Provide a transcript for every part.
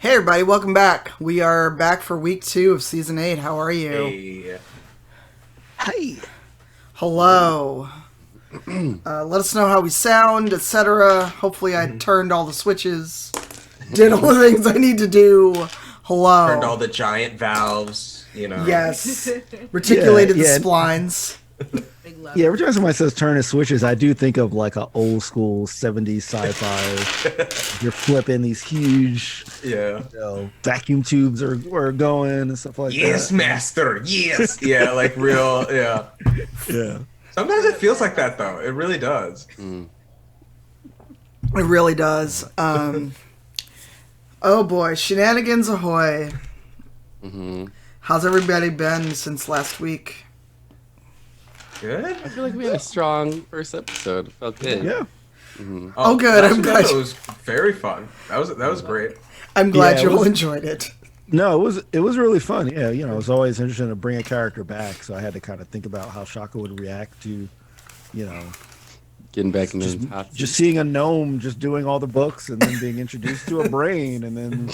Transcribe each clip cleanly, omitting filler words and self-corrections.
Hey everybody, welcome back. We are back for week 2 of season 8. How are you? Hey. Hey. Hello. Let us know how we sound, etc. Hopefully I turned all the switches, did all the things I need to do. Hello. Turned all the giant valves, you know. Yes. Reticulated Yeah, the splines. Yeah, every time somebody says turn the switches, I do think of like an old school 70s sci-fi. You're flipping these huge vacuum tubes are going and stuff like Yes, that. master. Yes. Yeah, like real. Yeah. Yeah. Sometimes it feels like that though. It really does. It really does. Oh boy, shenanigans ahoy. How's everybody been since last week? Good. I feel like we had a strong first episode. It felt good. Yeah. Oh, good. I'm glad. It was very fun. That was great. I'm glad Yeah, you all enjoyed it. No, it was really fun. Yeah, I was always interested to bring a character back, so I had to kind of think about how Shaka would react to, Getting back in the hot seat. just seeing a gnome just doing all the books and then being introduced to a brain and then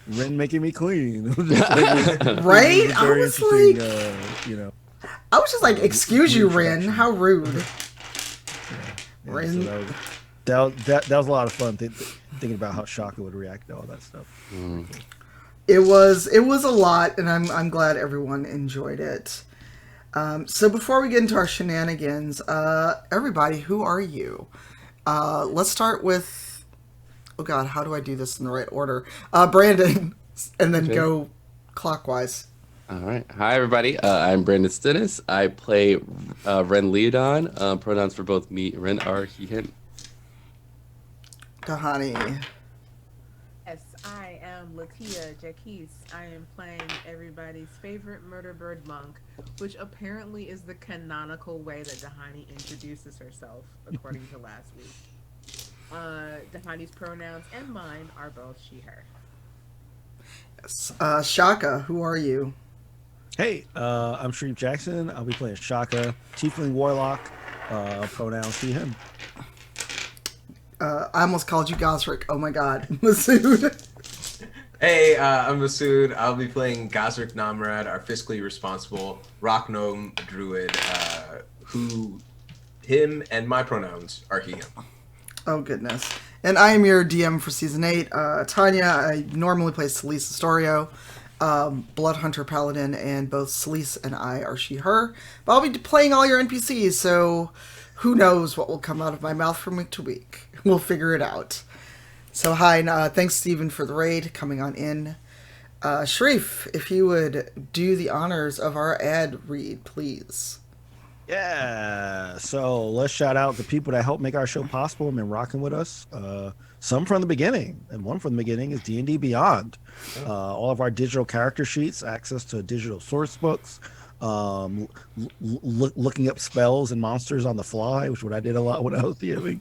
Ren making me clean. Right? I was like, I was just like, excuse you, Rin. How rude. Rin. So that was a lot of fun thinking about how Shaka would react to all that stuff. It was a lot, and I'm glad everyone enjoyed it. So before we get into our shenanigans, everybody, who are you? Let's start with, oh God, how do I do this in the right order? Brandon, and then go clockwise. All right. Hi, everybody. I'm Brandon Stennis. I play Ren Leodon. Pronouns for both me, Ren, are he, him. Tahani. Yes, I am LaTia Jacquise. I am playing everybody's favorite murder bird monk, which apparently is the canonical way that Dahani introduces herself, according to last week. Dahani's pronouns and mine are both she, her. Yes. Shaka, who are you? Hey, I'm Shareef Jackson. I'll be playing Shaka, Tiefling Warlock, pronouns he, him. I almost called you Gazrick. Oh my God. Masood. Hey, I'm Masood. I'll be playing Gazrick Namrad, our fiscally responsible rock gnome druid, who, him, and my pronouns are he, him. Oh goodness. And I am your DM for season 8. Tanya, I normally play Celise Astorio, Blood Hunter Paladin, and both Celise and I are she, her. But I'll be playing all your NPCs, so who knows what will come out of my mouth from week to week. We'll figure it out. So hi, thanks Stephen for the raid, coming on in. Shareef, if you would do the honors of our ad read, please. Yeah, so let's shout out the people that help make our show possible and been rocking with us. Some from the beginning, and one from the beginning is D&D Beyond. All of our digital character sheets, access to digital source books, looking up spells and monsters on the fly, which is what I did a lot when I was DMing.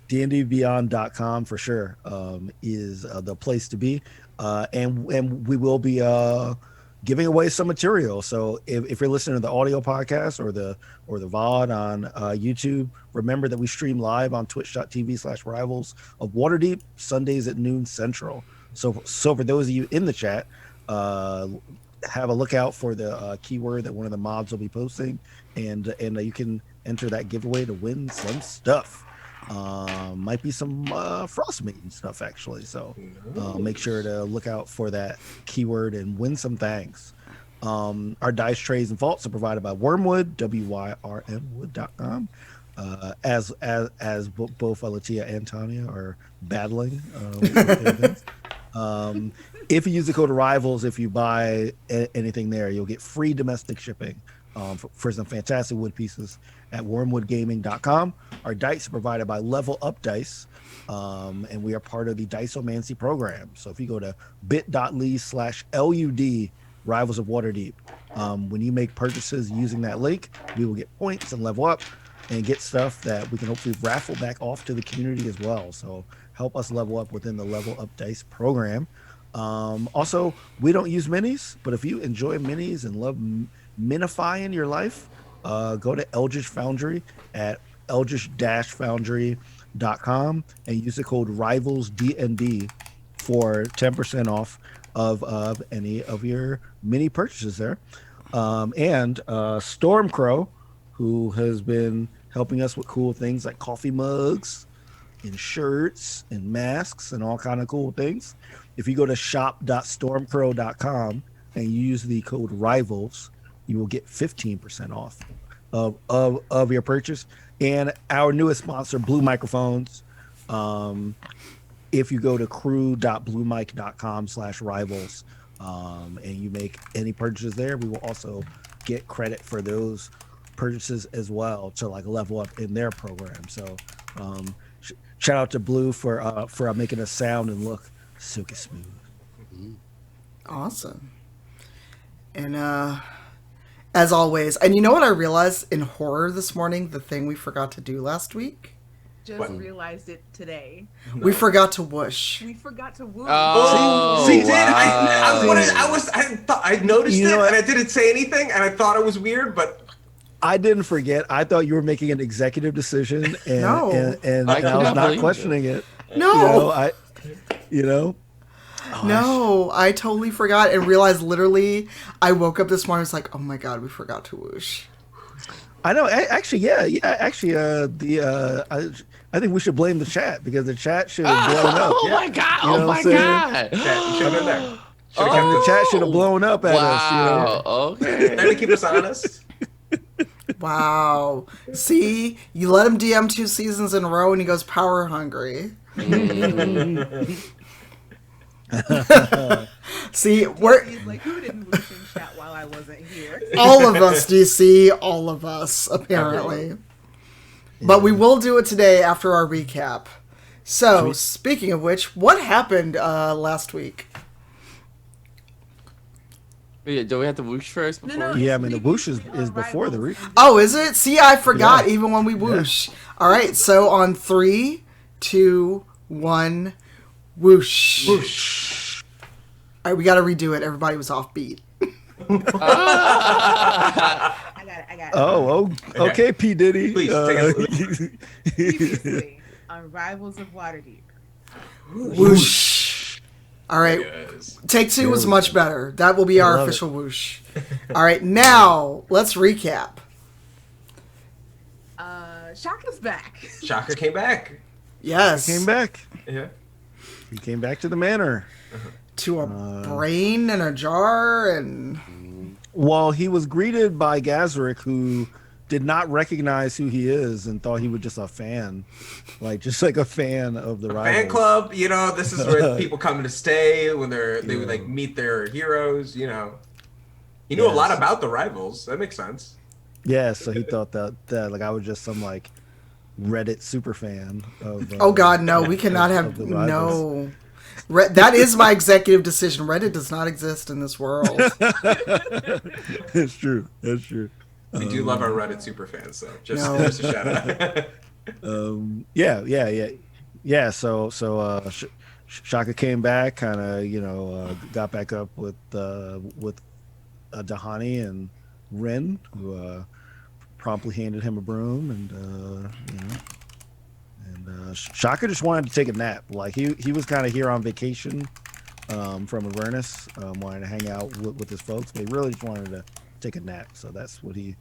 dndbeyond.com for sure is the place to be, and we will be giving away some material. So if you're listening to the audio podcast or the VOD on YouTube, remember that we stream live on twitch.tv/rivals of Waterdeep Sundays at noon Central. So for those of you in the chat, have a look out for the keyword that one of the mods will be posting, and you can enter that giveaway to win some stuff. Might be some Frostmaiden stuff actually, so make sure to look out for that keyword and win some things. Our dice trays and vaults are provided by Wormwood, WYRMwood.com. As both LaTia and Tanya are battling if you use the code Rivals, if you buy anything there, you'll get free domestic shipping for some fantastic wood pieces at wormwoodgaming.com. Our dice are provided by Level Up Dice, and we are part of the Diceomancy program. So if you go to bit.ly/LUD Rivals of Waterdeep, when you make purchases using that link, we will get points and level up and get stuff that we can hopefully raffle back off to the community as well. So help us level up within the Level Up Dice program. Also, we don't use minis, but if you enjoy minis and love minifying your life, go to Eldritch Foundry at eldritch-foundry.com and use the code RIVALSDND for 10% off of any of your mini purchases there. And Stormcrow, who has been helping us with cool things like coffee mugs and shirts and masks and all kind of cool things. If you go to shop.stormcrow.com and you use the code RIVALS, you will get 15% off of your purchase. And our newest sponsor, Blue Microphones. If you go to crew.bluemic.com/rivals and you make any purchases there, we will also get credit for those purchases as well to like level up in their program. So shout out to Blue for making us sound and look silky smooth. Awesome. And as always, and you know what I realized in horror this morning, the thing we forgot to do last week? Just realized it today. We forgot to whoosh. We forgot to woo. Oh, See, wow. I noticed You it know what? and I didn't say anything and I thought it was weird, but I didn't forget. I thought you were making an executive decision, and No. and I I cannot was not believe questioning it. No. You know, No, I totally forgot and realized literally I woke up this morning, it's like, oh my God, we forgot to whoosh. I know. Actually, yeah. Actually, I think we should blame the chat because the chat should have blown up. Oh my god! You know Oh what my I'm saying? god! yeah, you should have been there. Should have The kept chat should have blown up at us. You know? Wow. there Okay. to keep us honest. Wow. See, you let him DM 2 seasons in a row and he goes power hungry. See, we're He's like, who didn't whoosh in chat while I wasn't here? all of us, DC, all of us, apparently. But we will do it today after our recap. So, speaking of which, what happened last week? Yeah, do we have to whoosh first before? No, Yeah, I it's mean the legal whoosh to is be before the rivals. re. Oh, is it? See, I forgot Yeah. even when we whoosh. All right, so on 3, 2, 1, whoosh. Whoosh. All right, we got to redo it. Everybody was off beat. I got it. Oh, okay, P Diddy. Please, take us- Previously on Rivals of Waterdeep. Whoosh. All right, Yes. take 2 was we much better. That will be our love it. official whoosh. All right, now let's recap. Shaka's back. Shaka came back. Yes. Came back. Yeah. He came back to the manor. To a brain in a jar and Well, he was greeted by Gazrick, who did not recognize who he is and thought he was just a fan, just like a fan of the Fan Rivals. club, this is where people come to stay when they would like meet their heroes, He knew a lot Yes. about the Rivals. That makes sense. Yeah, so he thought that like I was just some like Reddit super fan of. oh god, no, we cannot of have the Rivals. no. That is my executive decision. Reddit does not exist in this world. It's true. That's true. We do love our Reddit super fans, so just No. a shout out. Yeah. So Shaka came back, kind of got back up with Dahani and Ren, who promptly handed him a broom, and Shaka just wanted to take a nap. Like he was kind of here on vacation from Avernus, wanted to hang out with his folks, but he really just wanted to take a nap. So that's what he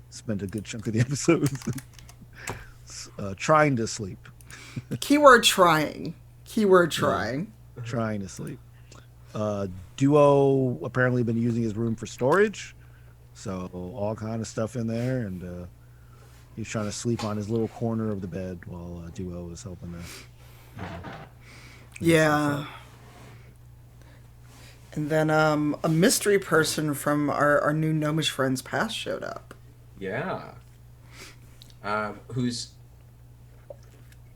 spent a good chunk of the episode trying to sleep. Keyword trying. Trying To sleep. Duo apparently been using his room for storage, so all kind of stuff in there, and he's trying to sleep on his little corner of the bed while Duo is helping to. Yeah. And then a mystery person from our new gnomish friends past showed up. Yeah. Who's?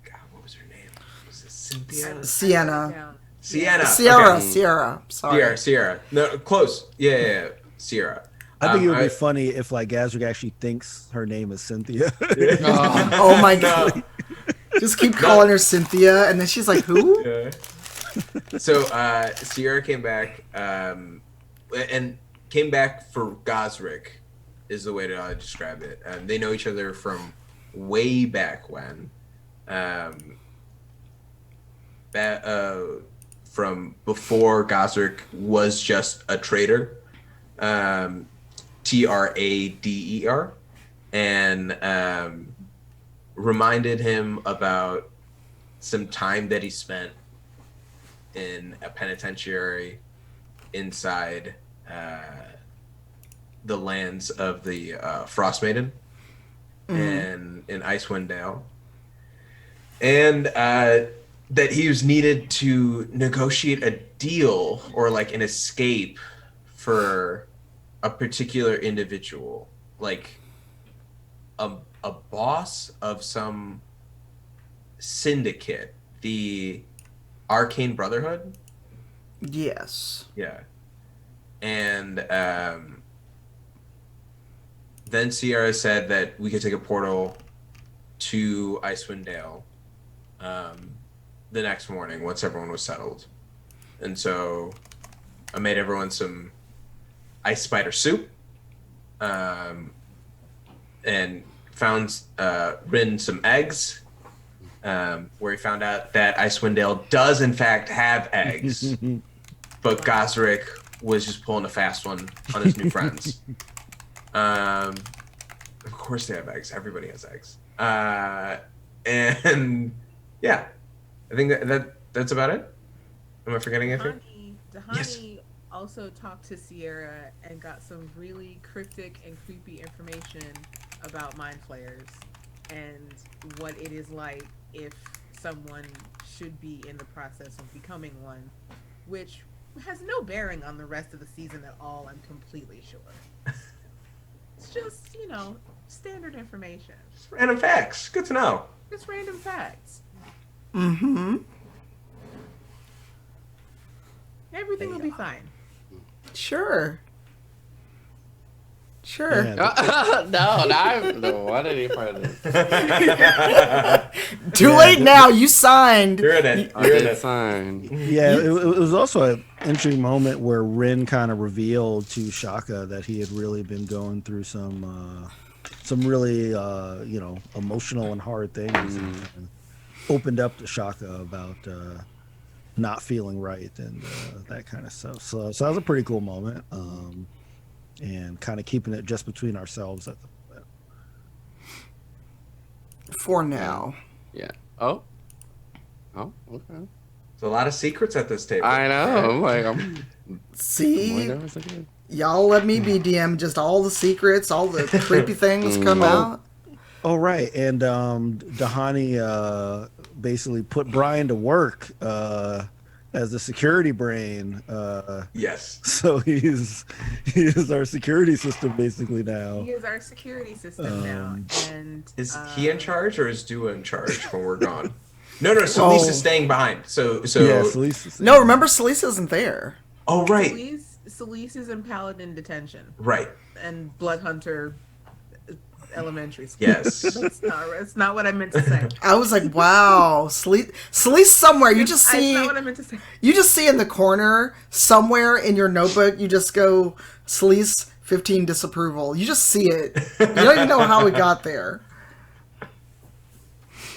God, what was her name? Was it Cynthia? Sienna. Down. Sienna. Sierra. Okay. Sierra. Sorry. Sierra. No, close. Yeah. Sierra. I think it would be funny if like Gazrick actually thinks her name is Cynthia. Oh my god. Just keep calling her Cynthia, and then she's like, who? Yeah. So Sierra came back, and came back for Gazrick, is the way to describe it. They know each other from way back when. from before Gazrick was just a trader, Trader, and reminded him about some time that he spent in a penitentiary inside the lands of the Frost Maiden and in Icewind Dale, and that he was needed to negotiate a deal or like an escape for a particular individual, like a boss of some syndicate, the Arcane Brotherhood. Yes. Yeah. And then Sierra said that we could take a portal to Icewind Dale the next morning once everyone was settled. And so I made everyone some ice spider soup and found Bryn some eggs, where he found out that Icewind Dale does in fact have eggs, but Gazrick was just pulling a fast one on his new friends. Of course they have eggs. Everybody has eggs. And yeah, I think that's about it. Am I forgetting anything? Dahani Yes. also talked to Sierra and got some really cryptic and creepy information about mind flayers and what it is like if someone should be in the process of becoming one, which has no bearing on the rest of the season at all, I'm completely sure. It's just, standard information. Just random facts. Good to know. Just random facts. Mm-hmm. Everything will be fine. Sure. Sure. Yeah, No, I don't want any part of this. Too late now. You signed. You're in it. I You're in did it. sign. Yeah, it was also an interesting moment where Rin kind of revealed to Shaka that he had really been going through some really emotional and hard things, and opened up to Shaka about not feeling right and that kind of stuff. So that was a pretty cool moment, and kind of keeping it just between ourselves at the moment. For now. Yeah. Oh, okay. There's a lot of secrets at this table. I know. I'm like, I'm more See? nervous again. Y'all let me be DM. Just all the secrets, all the creepy things come out. Oh, right. And Dahani basically put Brian to work as the security brain. Yes. So he is our security system basically now. He is our security system now. And Is he in charge or is Dua in charge when we're gone? No, Celise is staying behind. So Yeah, Celise. No, remember, Celise isn't there. Oh, right. Celise is in Paladin detention Right. and Blood Hunter elementary school. Yes. That's not what I meant to say. I was like, wow, Celise somewhere. You just see. That's not what I meant to say. You just see in the corner somewhere in your notebook. You just go Celise 15 disapproval. You just see it. You don't even know how we got there.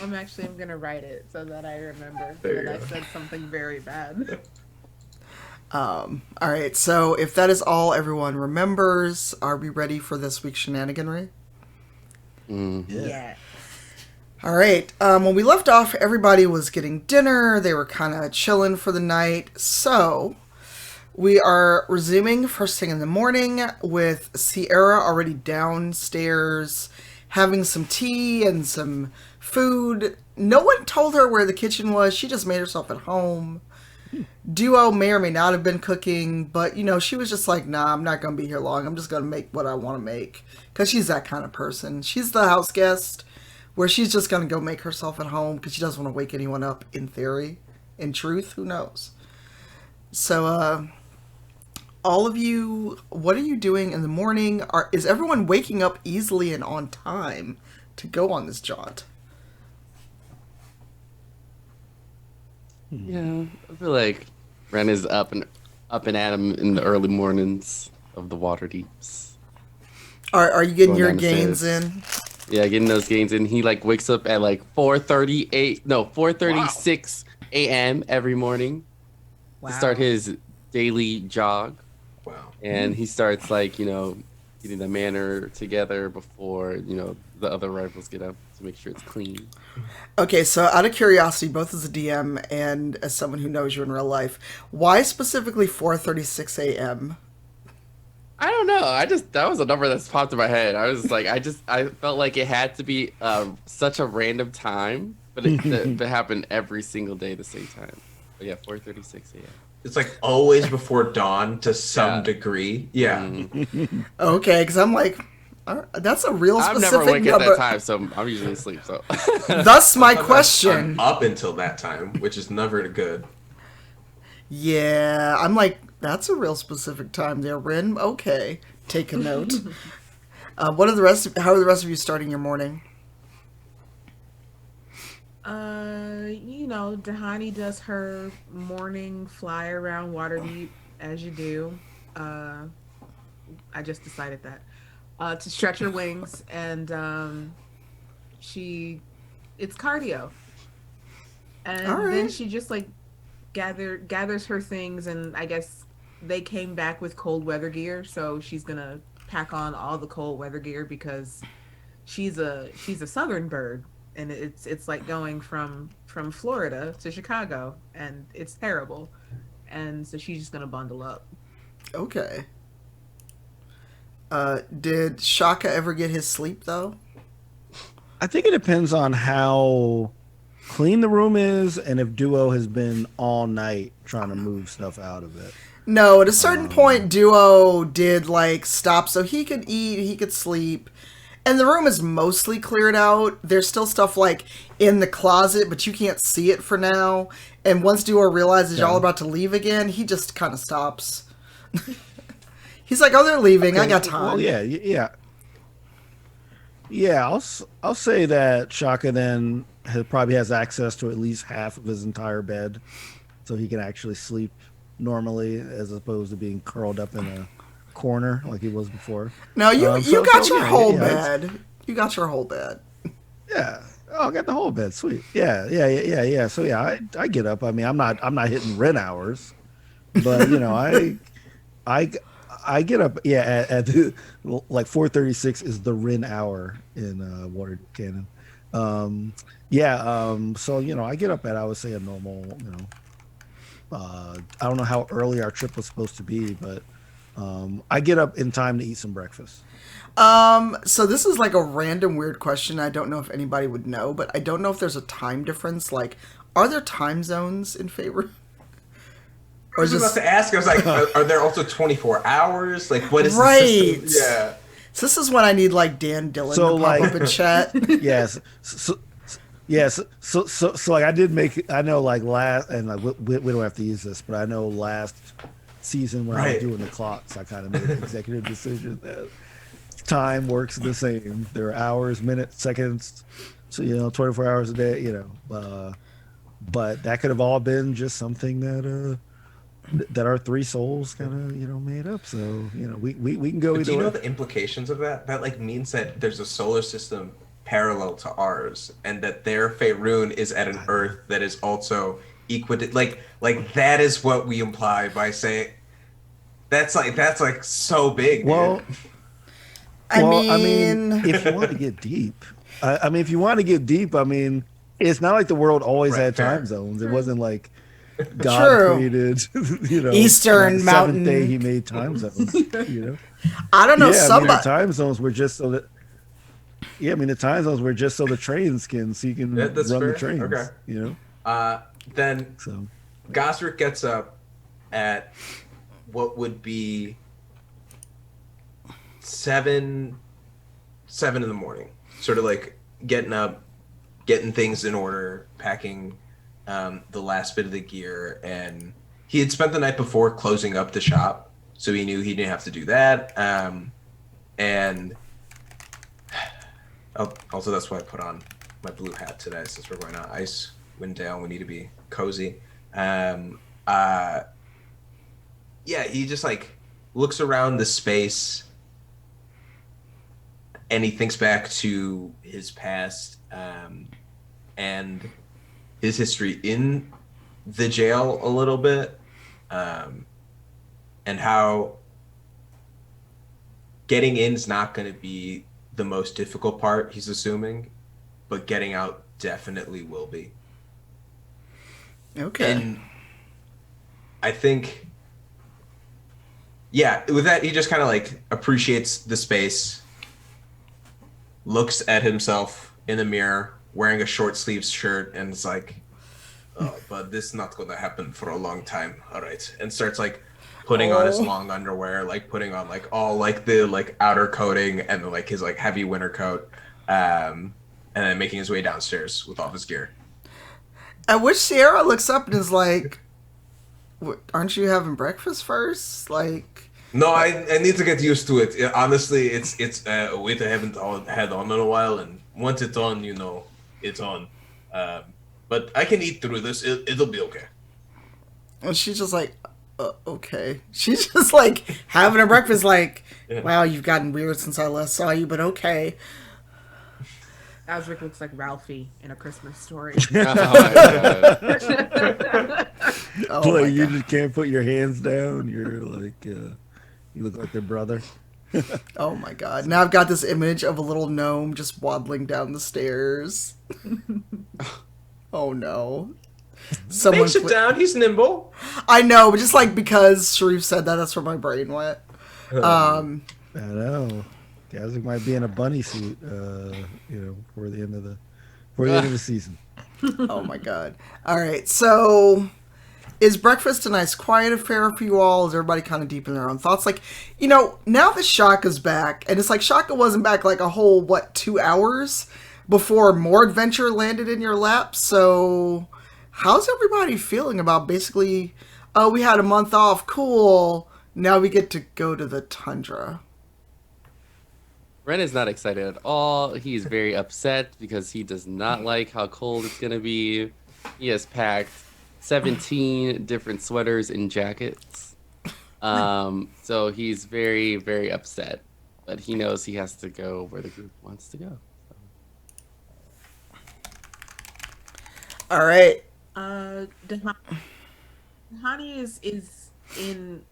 I'm gonna write it so that I remember There you that I go. said something very bad. All right. So if that is all everyone remembers, are we ready for this week's shenaniganry? Yeah. All right. When we left off, everybody was getting dinner. They were kind of chilling for the night. So we are resuming first thing in the morning with Sierra already downstairs having some tea and some food. No one told her where the kitchen was. She just made herself at home. Duo may or may not have been cooking, but she was just like, nah, I'm not going to be here long. I'm just going to make what I want to make. Because she's that kind of person. She's the house guest where she's just going to go make herself at home because she doesn't want to wake anyone up, in theory. In truth, who knows? So, all of you, what are you doing in the morning? Is everyone waking up easily and on time to go on this jaunt? Yeah, I feel like Ren is up and at him in the early mornings of the water deeps. Are you getting Going your down the gains stairs. in? Yeah, getting those gains in. He wakes up at 4:36 a.m. every morning. to start his daily jog. Wow. And he starts like, getting the manor together before, the other rivals get up to make sure it's clean. Okay, so out of curiosity, both as a DM and as someone who knows you in real life, why specifically 4:36 a.m.? I don't know. That was a number that's popped in my head. I was like, I felt like it had to be such a random time, but it happened every single day at the same time. But yeah, 4:36 a.m. It's like always before dawn to some degree. Yeah. Mm. Okay, because I'm like, that's a real I'm specific never awake number. at that time, so I'm usually asleep. So Thus my Sometimes question. I'm up until that time, which is never good. Yeah, I'm like, that's a real specific time there, Rin. Okay, take a note. How are the rest of you starting your morning? Dahani does her morning fly around Waterdeep, as you do. I just decided that. To stretch her wings, and it's cardio. And All right. then she just like gathers her things, and I guess they came back with cold weather gear, so she's gonna pack on all the cold weather gear because she's a southern bird, and it's like going from Florida to Chicago, and it's terrible, and so she's just gonna bundle up. Okay. Did Shaka ever get his sleep though? I think it depends on how clean the room is and if Duo has been all night trying to move stuff out of it. No, at a certain point, Duo did like stop so he could eat, he could sleep, and the room is mostly cleared out. There's still stuff like in the closet, but you can't see it for now. And once Duo realizes y'all are about to leave again, he just kind of stops. He's like, "Oh, they're leaving. I got time." Well, yeah. I'll say that Shaka then probably has access to at least half of his entire bed, so he can actually sleep normally as opposed to being curled up in a corner like he was before. No, you got your whole yeah, bed. You got your whole bed. Yeah. Oh, I got the whole bed. Sweet. Yeah. So yeah, I get up. I mean, I'm not hitting Ren hours, but I get up. Yeah, at like 4:36 is the Ren hour in Water Cannon. So I get up at, I would say, a normal. I don't know how early our trip was supposed to be, but I get up in time to eat some breakfast. So this is like a random weird question. I don't know if anybody would know, but I don't know if there's a time difference. Like, are there time zones in favor? I was about to ask. I was like, are there also 24 hours? Like, what is right? The system? Yeah. So this is when I need like Dan Dillon to pop up in chat. Yes. So like I did make. I know like last, and like we don't have to use this, but I know last season when I was doing the clocks, I kind of made an executive decision that time works the same. There are hours, minutes, seconds. So 24 hours a day. But that could have all been just something that our three souls kind of made up. So we can go either way. Do you know the implications of that? That like means that there's a solar system parallel to ours, and that their Faerun is at an Earth that is also like that is what we imply by saying that's like so big. Well, dude. I mean, if you want to get deep, it's not like the world always had time zones. It wasn't like God created, Eastern Mountain. Seventh day he made time zones. I don't know. The time zones were just so that. Yeah, the time zones were just so the trains so you can run the trains. Okay. Then Gazrick gets up at what would be 7 in the morning. Sort of like getting up, getting things in order, packing the last bit of the gear, and he had spent the night before closing up the shop, so he knew he didn't have to do that. And also that's why I put on my blue hat today, since we're going to Icewind Dale. We need to be cozy. He just like looks around the space, and he thinks back to his past and his history in the jail a little bit, and how getting in's not going to be the most difficult part, he's assuming, but getting out definitely will be. Okay. And I think, yeah, with that, he just kind of like appreciates the space, looks at himself in the mirror, wearing a short sleeves shirt, and is like, oh, but this is not going to happen for a long time. All right. And starts like putting on his long underwear, like putting on like all like the like outer coating and like his like heavy winter coat, and then making his way downstairs with all of his gear. At which Sierra looks up and is like, aren't you having breakfast first? Like, no, I need to get used to it. Honestly, it's a weight I haven't had on in a while, and once it's on, you know, it's on. But I can eat through this. It'll be okay. and she's just like, okay. She's just like having her breakfast. Like, wow, you've gotten weird since I last saw you, but okay. Gazrick looks like Ralphie in A Christmas Story. Oh my God. Oh Like my you God. just can't put your hands down. You're like, you look like their brother. Oh my God. Now I've got this image of a little gnome just waddling down the stairs. Oh no. Makes it down. He's nimble. I know, but just like because Shareef said that, that's where my brain went. I know. Gazrick might be in a bunny suit, for the end of the season. Oh my God. All right. So is breakfast a nice quiet affair for you all? Is everybody kind of deep in their own thoughts? Like, now that Shaka's back, and it's like Shaka wasn't back like a whole, 2 hours before more adventure landed in your lap. So how's everybody feeling about basically, oh, we had a month off. Cool. Now we get to go to the tundra. Ren is not excited at all. He's very upset because he does not like how cold it's gonna be. He has packed 17 different sweaters and jackets. So he's very, very upset. But he knows he has to go where the group wants to go. All right. Dahani is in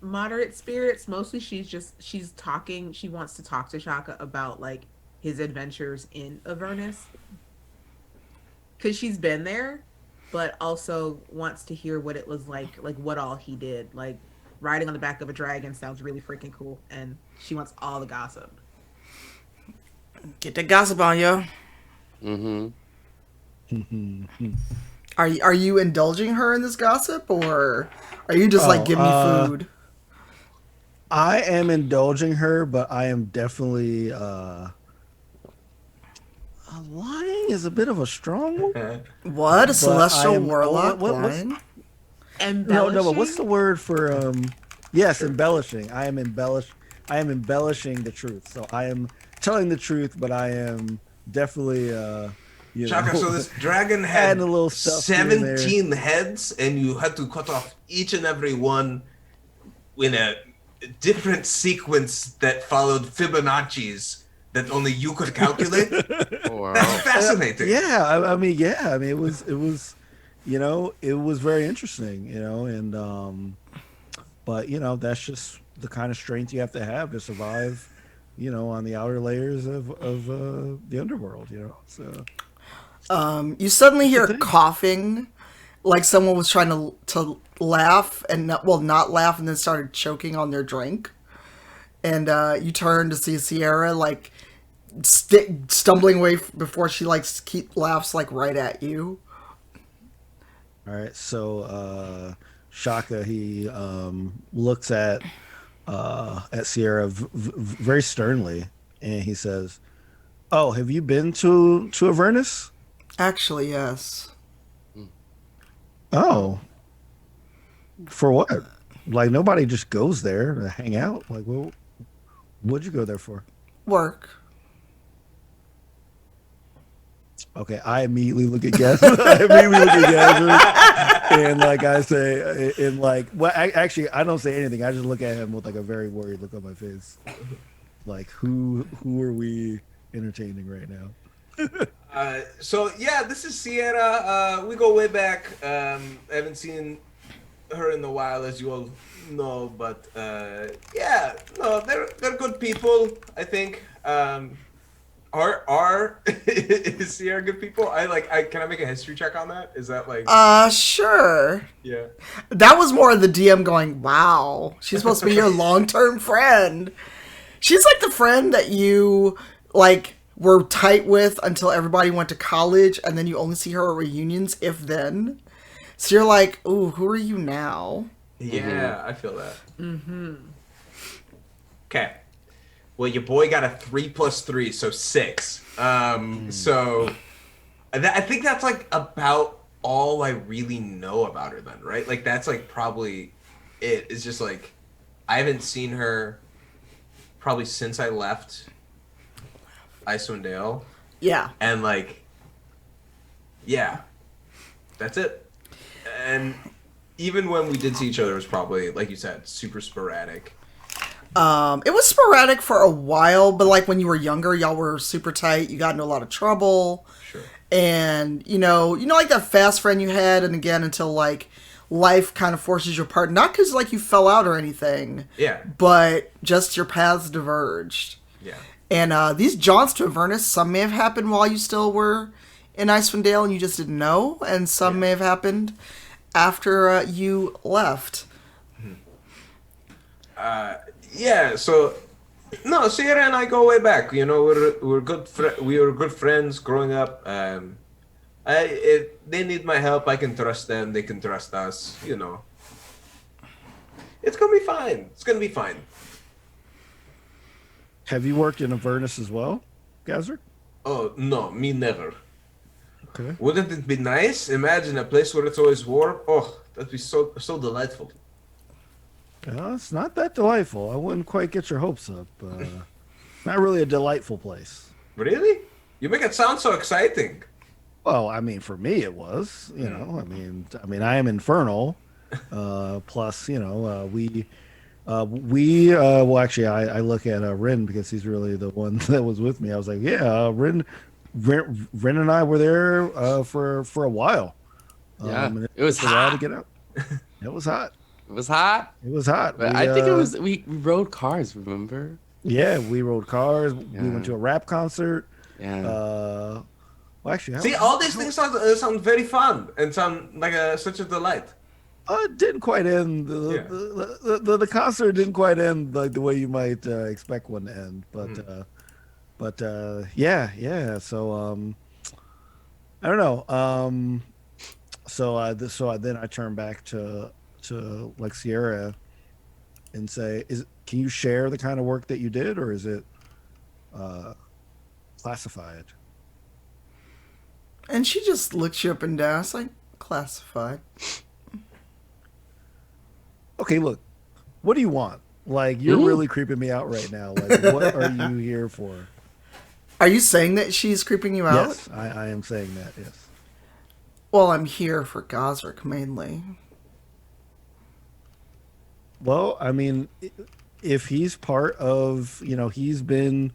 moderate spirits. Mostly she's talking. She wants to talk to Shaka about like his adventures in Avernus, because she's been there, but also wants to hear what it was like what all he did. Like riding on the back of a dragon sounds really freaking cool, and she wants all the gossip. Get the gossip on you. Mm-hmm. Are you indulging her in this gossip, or are you just like, give me food? I am indulging her, but I am definitely lying is a bit of a strong one. What? A celestial warlock what- lying? Embellishing? No, but what's the word for yes, embellishing. I am embellishing the truth. So I am telling the truth, but I am definitely Shaka, so this dragon had adding a little stuff here and there. 17 heads, and you had to cut off each and every one in a different sequence that followed Fibonacci's that only you could calculate. Wow. That's fascinating. I mean, it was it was very interesting, and but that's just the kind of strength you have to survive, on the outer layers of the underworld, so. You suddenly hear coughing, like someone was trying to laugh and not laugh, and then started choking on their drink. And you turn to see Sierra like stumbling away before she laughs like right at you. All right, so Shaka, he looks at Sierra very sternly, and he says, "Oh, have you been to Avernus?" Actually, yes. Oh, for what? Like nobody just goes there to hang out. Like, well, what'd you go there for? Work. Okay, I immediately look at Gazrick. And like I say, and like, well, actually, I don't say anything. I just look at him with like a very worried look on my face. Like, who are we entertaining right now? So yeah, this is Sierra. We go way back. I haven't seen her in a while, as you all know, but yeah, no, they're good people. I think. Are is Sierra good people? I can I make a history check on that? Is that like Sure. yeah? That was more the DM going, wow, she's supposed to be your long-term friend. She's like the friend that you, like, were tight with until everybody went to college, and then you only see her at reunions, if then. So you're like, ooh, who are you now? Yeah, I feel that. Okay. Well, your boy got a 3 + 3, so 6. So I think that's like about all I really know about her then, right? Like that's like probably it. It's just like I haven't seen her probably since I left Icewind Dale, Yeah. and like, yeah, that's it. And even when we did see each other, it was probably like you said, super sporadic. It was sporadic for a while, but like when you were younger, y'all were super tight. You got into a lot of trouble. Sure. And you know, like that fast friend you had, and again until like life kind of forces you apart, not because like you fell out or anything, Yeah. but just your paths diverged. Yeah. And these jaunts to Avernus, some may have happened while you still were in Icewind Dale and you just didn't know, and some may have happened after you left. Yeah, so no, Sierra and I go way back. You know, we're good. We were good friends growing up. If they need my help, I can trust them. They can trust us. You know, it's gonna be fine. It's gonna be fine. Have you worked in Avernus as well, Gazrick? Oh no, me never. Okay. Wouldn't it be nice? Imagine a place where it's always warm. Oh, that'd be so delightful. It's not that delightful. I wouldn't quite get your hopes up. Not really a delightful place. Really? You make it sound so exciting. Well, I mean, for me it was. You know, I mean, I am infernal. Plus, you know, well, actually, I look at Rin because he's really the one that was with me. I was like, yeah, Rin and I were there for a while. Yeah, And it was took a while to hot. get out. It was hot. It was hot. It was hot. But I think it was we rode cars. Remember? Yeah, we rode cars. Yeah. We went to a rap concert. Yeah. Well, actually, See, all these things sound very fun and sound like such a delight. It didn't quite end. The concert didn't quite end like the way you might expect one to end. But yeah. So I don't know. So then I turned back to like Sierra and say, can you share the kind of work that you did, or is it classified? And she just looks you up and down. It's like, classified. Okay, look, what do you want? Like, you're really creeping me out right now. Like, what are you here for? Are you saying that she's creeping you out? Yes, I am saying that, yes. Well, I'm here for Gazrick mainly. Well, I mean, if he's part of, you know, he's been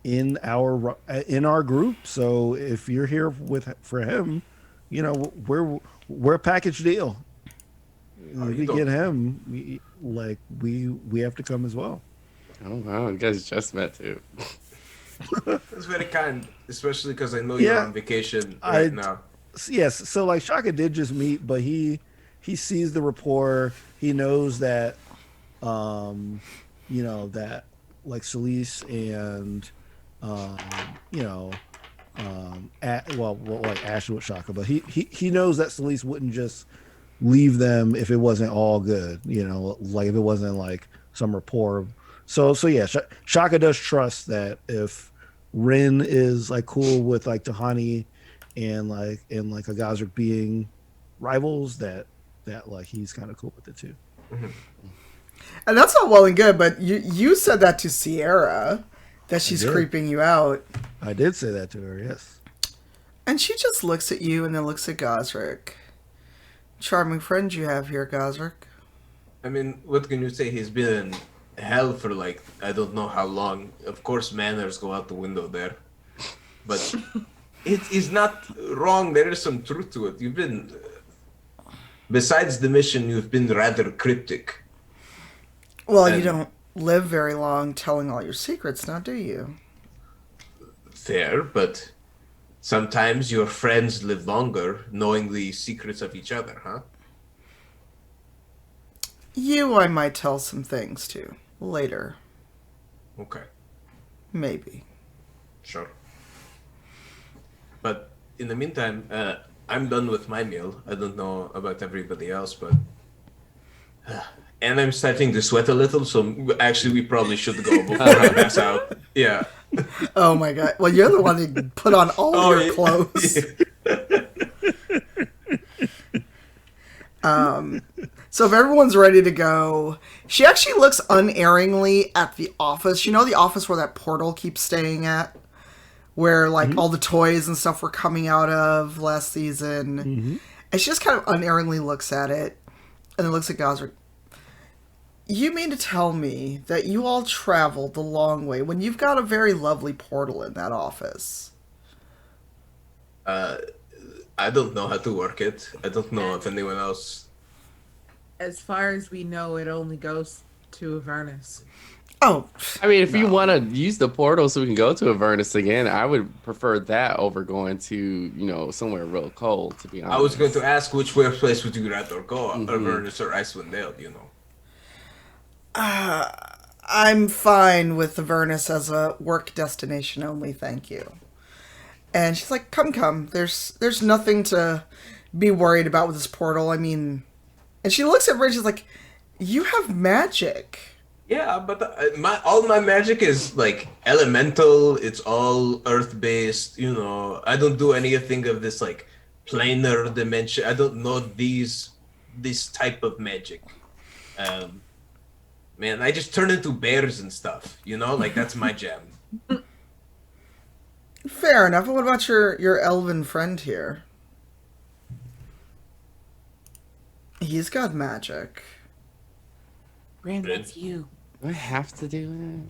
in our group, so if you're here for him, you know, we're a package deal. If we get him, we have to come as well. Oh wow, you guys just met too. That's very kind, especially because I know you're on vacation right now. Yes, so like Shaka did just meet, but he sees the rapport. He knows that, you know, that like Celise and, you know, like Ashley with Shaka, but he knows that Celise wouldn't just leave them if it wasn't all good, you know, like if it wasn't like some rapport. So yeah, Shaka does trust that if Rin is like cool with like Tahani and like a Gazrick being rivals, that like he's kind of cool with it too. Mm-hmm. And that's all well and good, but you said that to Sierra, that she's creeping you out. I did say that to her, yes. And she just looks at you and then looks at Gazrick. Charming friend you have here, Gazrick. I mean, what can you say? He's been in hell for like, I don't know how long. Of course, manners go out the window there. But it is not wrong. There is some truth to it. You've been besides the mission, you've been rather cryptic. Well, you And- don't live very long telling all your secrets, now do you? Fair, but sometimes your friends live longer knowing the secrets of each other, huh? You, I might tell some things to. Later. Okay, Maybe. sure. But in the meantime, I'm done with my meal. I don't know about everybody else, but... and I'm starting to sweat a little, so actually we probably should go before I pass out. Yeah. Oh my god. Well, you're the one who put on all your yeah. clothes. So if everyone's ready to go, she actually looks unerringly at the office. You know the office where that portal keeps staying at? Where, like, all the toys and stuff were coming out of last season. And she just kind of unerringly looks at it, and then looks at Gazrick. You mean to tell me that you all traveled the long way when you've got a very lovely portal in that office? I don't know how to work it. I don't know if anyone else... As far as we know, it only goes to Avernus. Oh, I mean, if you want to use the portal so we can go to Avernus again, I would prefer that over going to, you know, somewhere real cold, to be honest. I was going to ask which place would you rather go, Avernus or Icewind Dale, you know? I'm fine with Avernus as a work destination only, thank you. And she's like, come. There's nothing to be worried about with this portal. I mean... And she looks at Bryn, she's like, you have magic. Yeah, but all my magic is, like, elemental. It's all earth-based, you know. I don't do anything of this, like, planar dimension. I don't know this type of magic. Man, I just turn into bears and stuff, you know? Like, that's my jam. Fair enough. What about your elven friend here? He's got magic. Brand, that's you. Do I have to do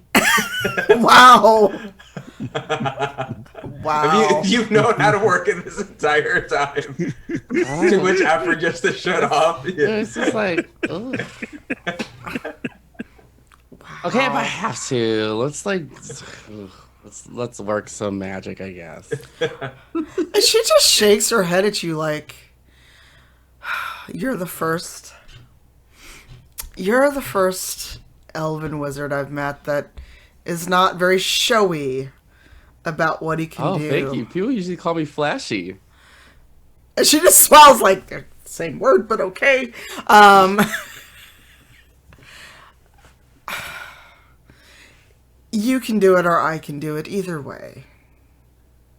Wow. Wow. Have you've known how to work it this entire time. it? Too much effort just to shut off. Yeah. It's just like, ugh. Okay, if I have to, let's like, let's work some magic, I guess. And she just shakes her head at you like, you're the first elven wizard I've met that is not very showy about what he can do. Oh, thank you. People usually call me flashy. And she just smiles like, they're the same word, but okay. You can do it or I can do it, either way.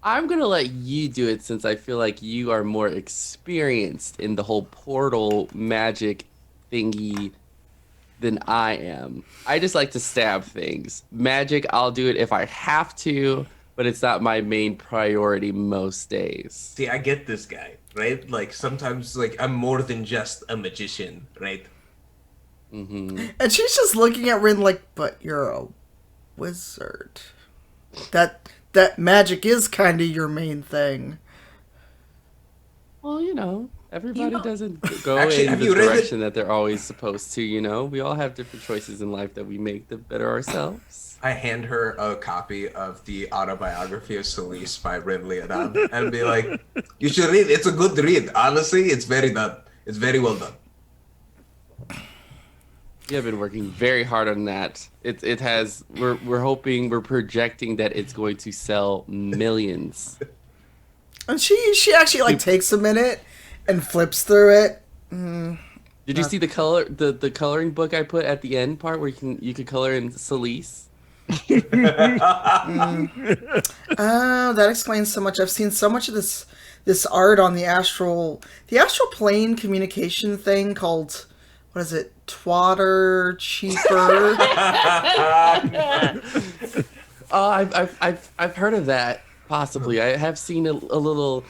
I'm gonna let you do it since I feel like you are more experienced in the whole portal magic thingy than I am. I just like to stab things. Magic, I'll do it if I have to, but it's not my main priority most days. See, I get this guy, right? Like, sometimes, like, I'm more than just a magician, right? And she's just looking at Rin like, but you're a wizard. That magic is kind of your main thing. Well, you know, everybody doesn't go Actually, in have the you read direction that they're always supposed to, you know? We all have different choices in life that we make to better ourselves. I hand her a copy of the autobiography of Solis by Bryn Shander and be like, you should read it. It's a good read. Honestly, it's very done. It's very well done. We have been working very hard on that. It has. We're projecting that it's going to sell millions. And she actually like takes a minute and flips through it. Did you see the coloring book I put at the end part where you can color in Solis? Oh, that explains so much. I've seen so much of this art on the astral plane communication thing called, what is it? Twatter cheaper. Oh, I've heard of that. Possibly, I have seen a little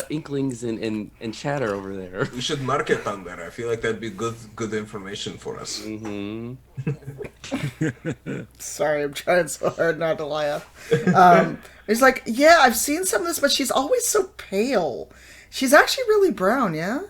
inklings and chatter over there. We should market on there. I feel like that'd be good information for us. Sorry, I'm trying so hard not to laugh. It's like, yeah, I've seen some of this, but she's always so pale. She's actually really brown, yeah?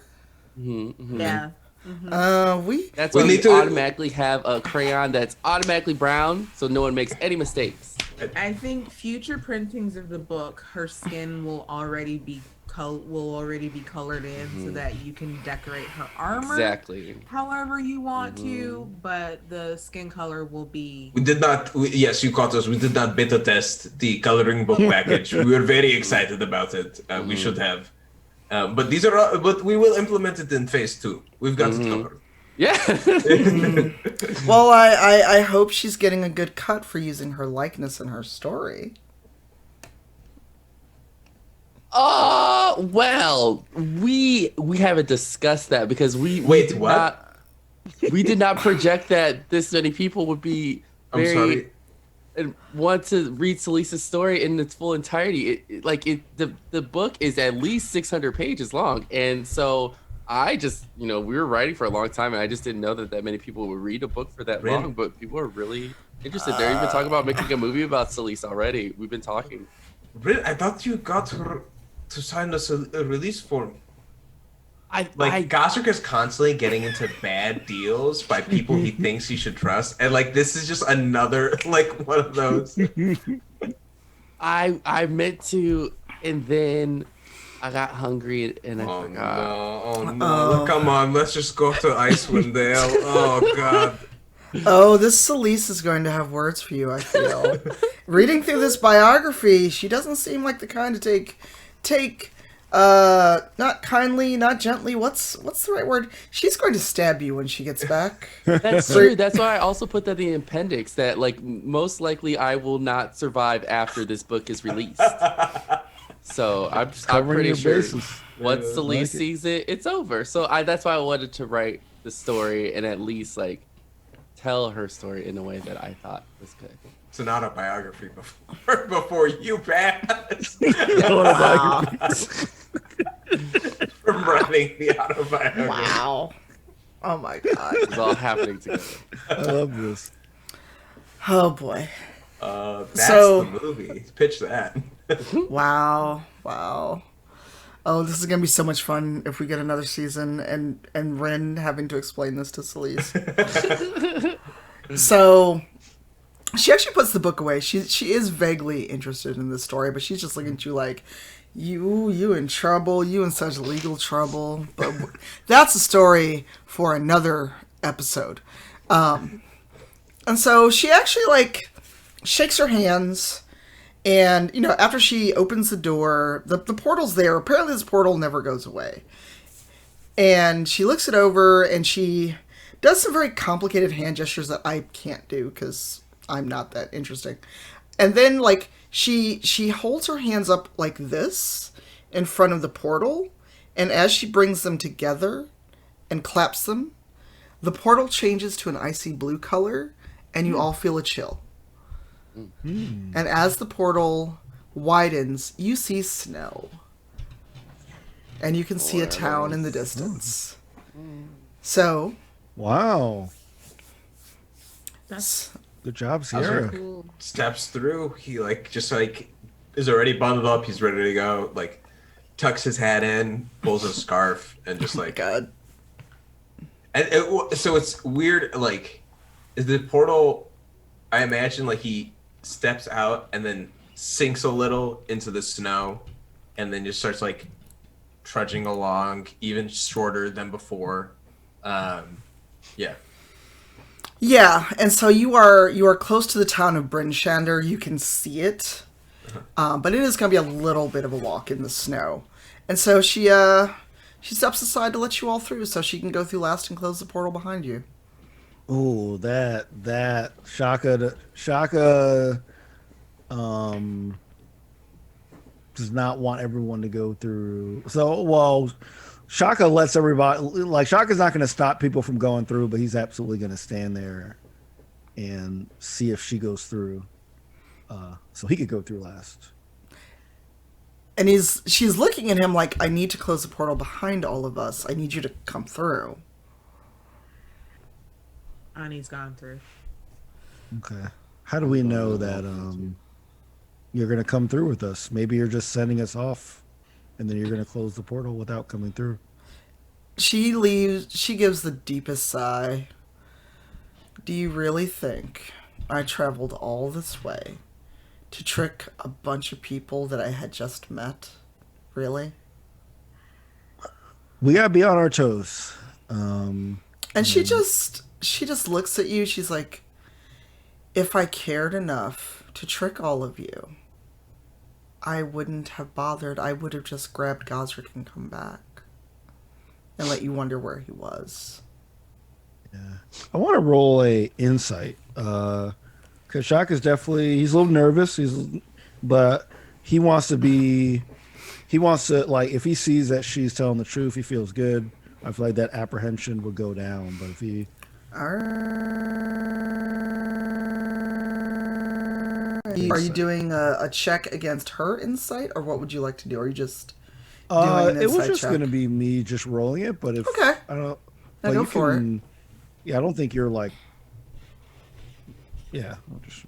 Yeah. That's We why need we to- automatically have a crayon that's automatically brown, so no one makes any mistakes. I think future printings of the book, her skin will already be colored in so that you can decorate her armor Exactly. however you want to, but the skin color will be. We did not. Yes, you caught us. We did not beta test the coloring book package. We were very excited about it. We should have. But these are. But we will implement it in phase 2. We've got it covered. Yeah. Well, I hope she's getting a good cut for using her likeness in her story. Oh, well, we haven't discussed that because we Wait, did what? not we did not project that this many people would be I'm very sorry. and want to read Salisa's story in its full entirety. The book is at least 600 pages long, and so I just, we were writing for a long time, and I just didn't know that many people would read a book for that Really? long. But people are really interested. They're even talking about making a movie about Salisa already. We've been talking. Really? I thought you got her to sign us a release form. I Gazrick is constantly getting into bad deals by people he thinks he should trust, and this is just another one of those. I meant to, and then I got hungry and I forgot. Oh no! Come on, let's just go to Icewind Dale. Oh god. Oh, this Celise is going to have words for you, I feel. Reading through this biography, she doesn't seem like the kind to take not kindly, not gently. What's the right word? She's going to stab you when she gets back. That's true. That's why I also put that in the appendix, that most likely I will not survive after this book is released. So I'm pretty your sure bases. once Yeah, Celise like it. sees it, it's over. So that's why I wanted to write the story and at least tell her story in a way that I thought was good. It's an autobiography before you pass. From writing the autobiography. Wow. Oh my god. It's all happening together. I love this. Oh boy. That's So- the movie. Pitch that. Wow. Oh, this is gonna be so much fun if we get another season and Ren having to explain this to Celise. So she actually puts the book away. She is vaguely interested in this story, but she's just looking at you like, you in trouble, you in such legal trouble. But that's a story for another episode. And so she actually shakes her hands. And, after she opens the door, the portal's there. Apparently this portal never goes away. And she looks it over, and she does some very complicated hand gestures that I can't do, because I'm not that interesting. And then, she holds her hands up like this in front of the portal. And as she brings them together and claps them, the portal changes to an icy blue color, and you all feel a chill. And as the portal widens, you see snow. And you can see a town in the distance. So, Wow. That's Good job, Gazrick Sierra. cool. steps through. He is already bundled up. He's ready to go. Tucks his hat in, pulls a scarf, and just God. so it's weird. Is the portal? I imagine he steps out and then sinks a little into the snow, and then just starts trudging along, even shorter than before. Yeah. Yeah, and so you are close to the town of Bryn Shander. You can see it, but it is going to be a little bit of a walk in the snow. And so she steps aside to let you all through, so she can go through last and close the portal behind you. Oh, that Shaka does not want everyone to go through. So, well, Shaka lets everybody, Shaka's not going to stop people from going through, but he's absolutely going to stand there and see if she goes through. So he could go through last. And she's looking at him like, I need to close the portal behind all of us. I need you to come through. Ani's gone through. Okay. How do we know that you're going to come through with us? Maybe you're just sending us off, and then you're going to close the portal without coming through. She leaves. She gives the deepest sigh. Do you really think I traveled all this way to trick a bunch of people that I had just met? Really? We gotta be on our toes. And she just looks at you. She's like, if I cared enough to trick all of you, I wouldn't have bothered. I would have just grabbed Gazrick and come back and let you wonder where he was. Yeah. I want to roll a insight. Cause Shock is definitely, he's a little nervous. But he wants to like, if he sees that she's telling the truth, he feels good. I feel like that apprehension would go down. But if he, Are you doing a check against her insight, or what would you like to do? Are you just doing an it was insight just check? gonna be me just rolling it. But if Okay. I don't, Now but go you for can, yeah, I don't think you're like, yeah. I'll just.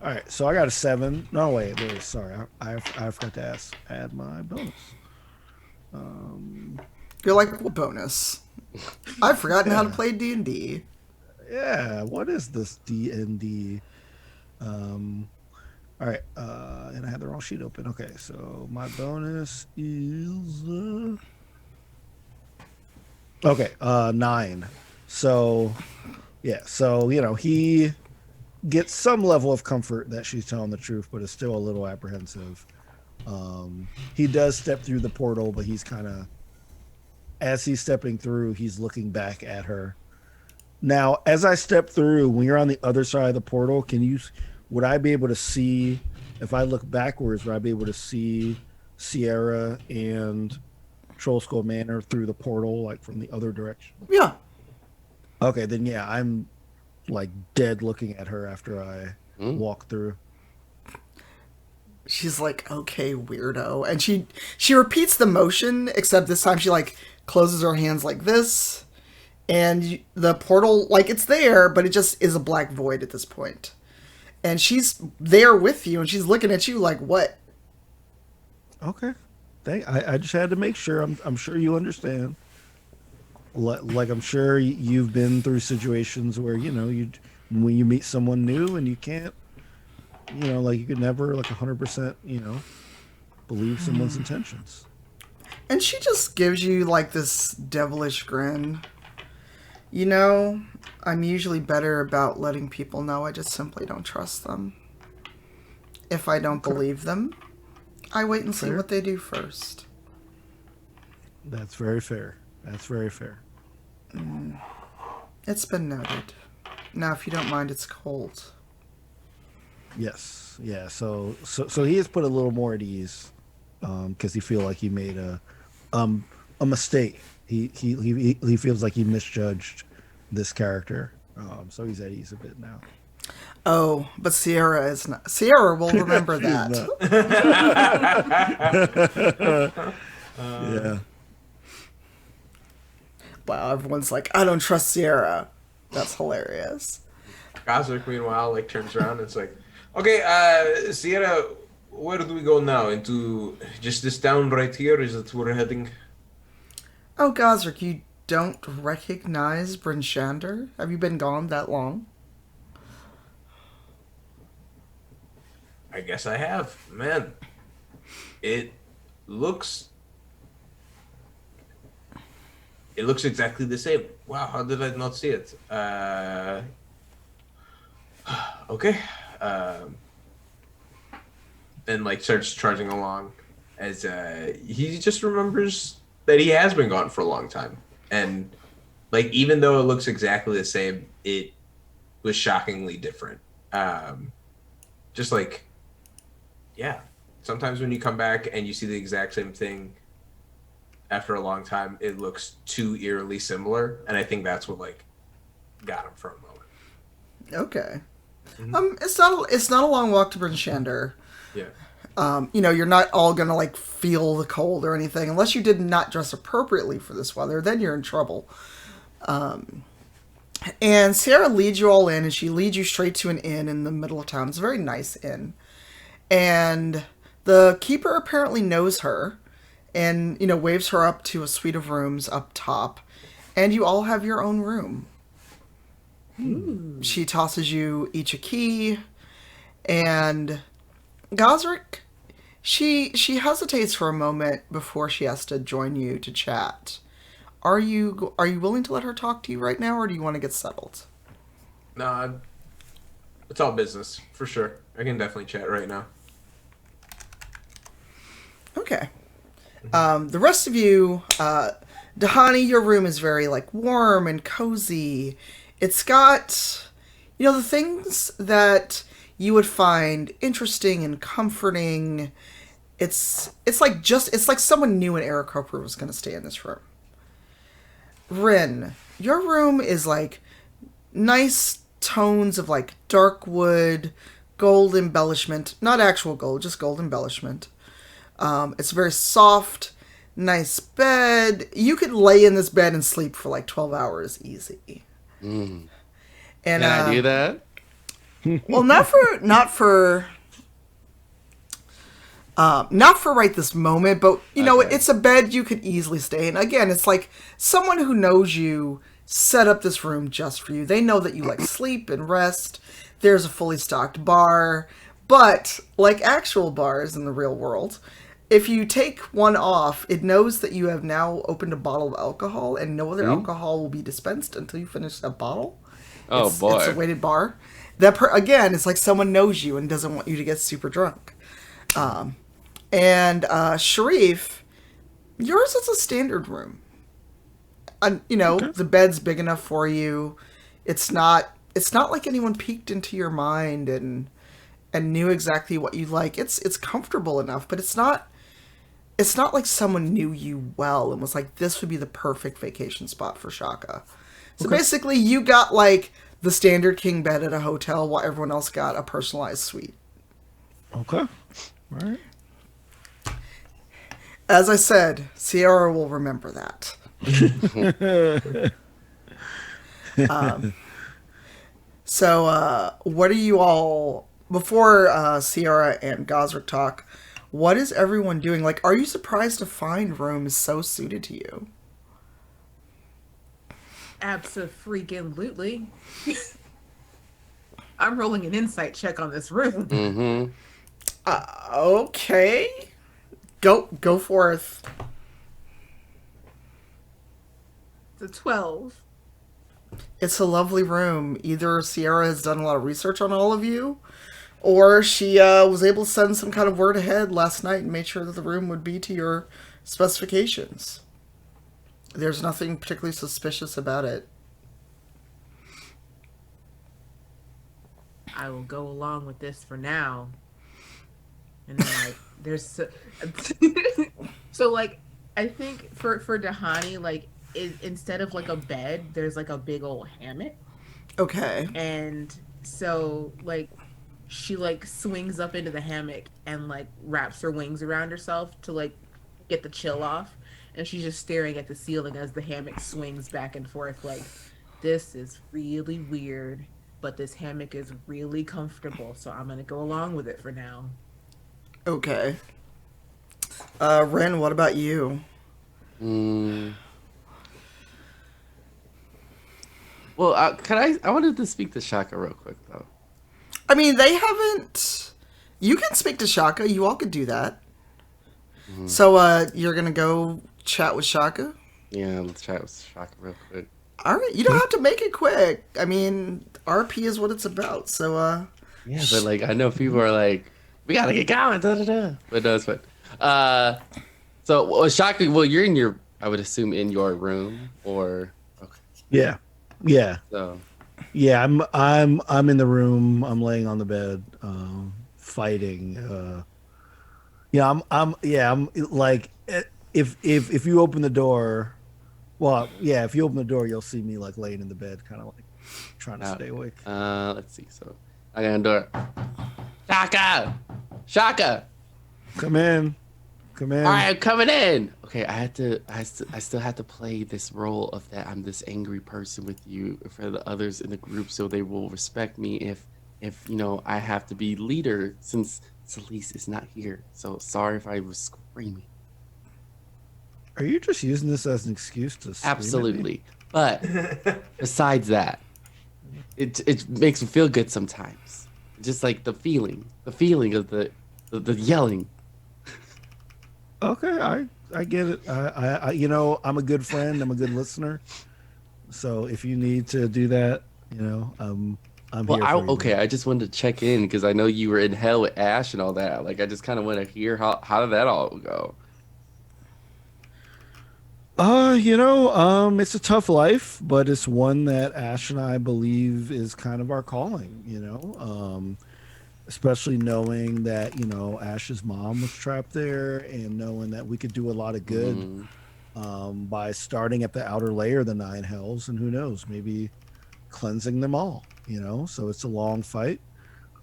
All right, so I got a 7. No, wait, sorry, I forgot to add my bonus. You're like, what bonus? I've forgotten how to play D&D. Yeah, what is this D&D? All right, and I had the wrong sheet open. Okay, so my bonus is 9. So yeah, so he gets some level of comfort that she's telling the truth, but is still a little apprehensive. He does step through the portal, but he's kind of, as he's stepping through, he's looking back at her. Now, as I step through, when you're on the other side of the portal, would I be able to see, if I look backwards, would I be able to see Sierra and Troll Skull Manor through the portal, like from the other direction? Yeah. Okay, then yeah, I'm like dead looking at her after I walk through. She's like, okay, weirdo. And she repeats the motion, except this time she like closes her hands like this. And the portal, like, it's there, but it just is a black void at this point. And she's there with you, and she's looking at you like, what? Okay. I just had to make sure. I'm sure you understand. Like, I'm sure you've been through situations where, when you meet someone new and you can't, like, you could never, like, 100%, believe someone's intentions. And she just gives you, like, this devilish grin. I'm usually better about letting people know I just simply don't trust them. If I don't believe them, I wait and see what they do first. That's very fair. That's very fair. It's been noted. Now, if you don't mind, it's cold. Yes. Yeah. So he has put a little more at ease, because he feel like he made a mistake. He feels like he misjudged this character. So he's at ease a bit now. Oh, but Sierra is not. Sierra will remember that. Yeah. Wow, everyone's like, I don't trust Sierra. That's hilarious. Gazrick, meanwhile, like turns around and it's like, okay, Sierra, where do we go now? Into just this town right here? Is that where we're heading? Oh, Gazrick, you don't recognize Bryn Shander? Have you been gone that long? I guess I have. Man, it looks exactly the same. Wow, how did I not see it? Okay. And like starts charging along as he just remembers that he has been gone for a long time. And like even though it looks exactly the same, it was shockingly different. Just like, yeah. Sometimes when you come back and you see the exact same thing after a long time, it looks too eerily similar, and I think that's what like got him for a moment. Okay. Mm-hmm. It's not a long walk to Bryn Shander. Yeah. You're not all gonna like feel the cold or anything unless you did not dress appropriately for this weather. Then you're in trouble. And Sarah leads you all in, and she leads you straight to an inn in the middle of town. It's a very nice inn, and the keeper apparently knows her. and, waves her up to a suite of rooms up top. And you all have your own room. She tosses you each a key, and Gazrick, she hesitates for a moment before she has to join you to chat. Are you willing to let her talk to you right now, or do you want to get settled? No, it's all business for sure. I can definitely chat right now. Okay. The rest of you, Dahani, your room is very warm and cozy. It's got, the things that you would find interesting and comforting. It's like someone new in Aarakocra was going to stay in this room. Bryn, your room is nice tones of dark wood, gold embellishment. Not actual gold, just gold embellishment. It's very soft, nice bed. You could lay in this bed and sleep for 12 hours easy. Mm. And Can I do that? Well, not for right this moment, but Okay. it's a bed you could easily stay in. Again, it's someone who knows you set up this room just for you. They know that you sleep and rest. There's a fully stocked bar, but like actual bars in the real world, if you take one off, it knows that you have now opened a bottle of alcohol, and no other alcohol will be dispensed until you finish that bottle. Oh, boy. It's a weighted bar. Again, it's like someone knows you and doesn't want you to get super drunk. And Shareef, yours is a standard room. The bed's big enough for you. It's not like anyone peeked into your mind and knew exactly what you like. It's comfortable enough, but it's not like someone knew you well and was like, this would be the perfect vacation spot for Shaka. So basically, you got the standard king bed at a hotel while everyone else got a personalized suite. Okay. All right. As I said, Sierra will remember that. So, what are you all... Before Sierra and Gazrick talk, what is everyone doing? Are you surprised to find rooms so suited to you? Abso-freaking-lutely. I'm rolling an insight check on this room. Mm-hmm. Okay. Go forth. It's a 12. It's a lovely room. Either Sierra has done a lot of research on all of you, or she was able to send some kind of word ahead last night and made sure that the room would be to your specifications. There's nothing particularly suspicious about it. I will go along with this for now. And then there's so I think for Dahani, instead of a bed, there's a big old hammock. Okay. And so she swings up into the hammock and wraps her wings around herself to get the chill off, and she's just staring at the ceiling as the hammock swings back and forth this is really weird, but this hammock is really comfortable, so I'm gonna go along with it for now. Okay. Ren, what about you? Well, I wanted to speak to Shaka real quick, though. I mean, they haven't... You can speak to Shaka. You all could do that. Mm-hmm. So, you're gonna go chat with Shaka? Yeah, let's chat with Shaka real quick. All right. You don't have to make it quick. I mean, RP is what it's about, so, Yeah, but, I know people are we gotta get going, da-da-da. But no, it's fine. So, Shaka, you're in your... I would assume in your room, or... Okay. Yeah. Yeah. So... Yeah, I'm in the room. I'm laying on the bed, fighting. I'm if you open the door, well, yeah, if you open the door, you'll see me laying in the bed, kind of trying to stay awake. Let's see. So I got a door. Shaka, come in. All right, I'm coming in. Okay, I still had to play this role of that I'm this angry person with you for the others in the group, so they will respect me if I have to be leader since Celeste is not here. So sorry if I was screaming. Are you just using this as an excuse to scream at me? Absolutely. But besides that, it makes me feel good sometimes. Just like the feeling of the yelling. Okay, I get it. I you know, I'm a good friend. I'm a good listener. So if you need to do that, you know, I'm Well, here for you. okay, I just wanted to check in because I know you were in hell with Ash and all that. Like, I just kind of want to hear how did that all go? You know, it's a tough life, but it's one that Ash and I believe is kind of our calling, you know. Especially knowing that, you know, Ash's mom was trapped there and knowing that we could do a lot of good Mhm. by starting at the outer layer of the nine hells, and who knows, maybe cleansing them all, you know. So it's a long fight.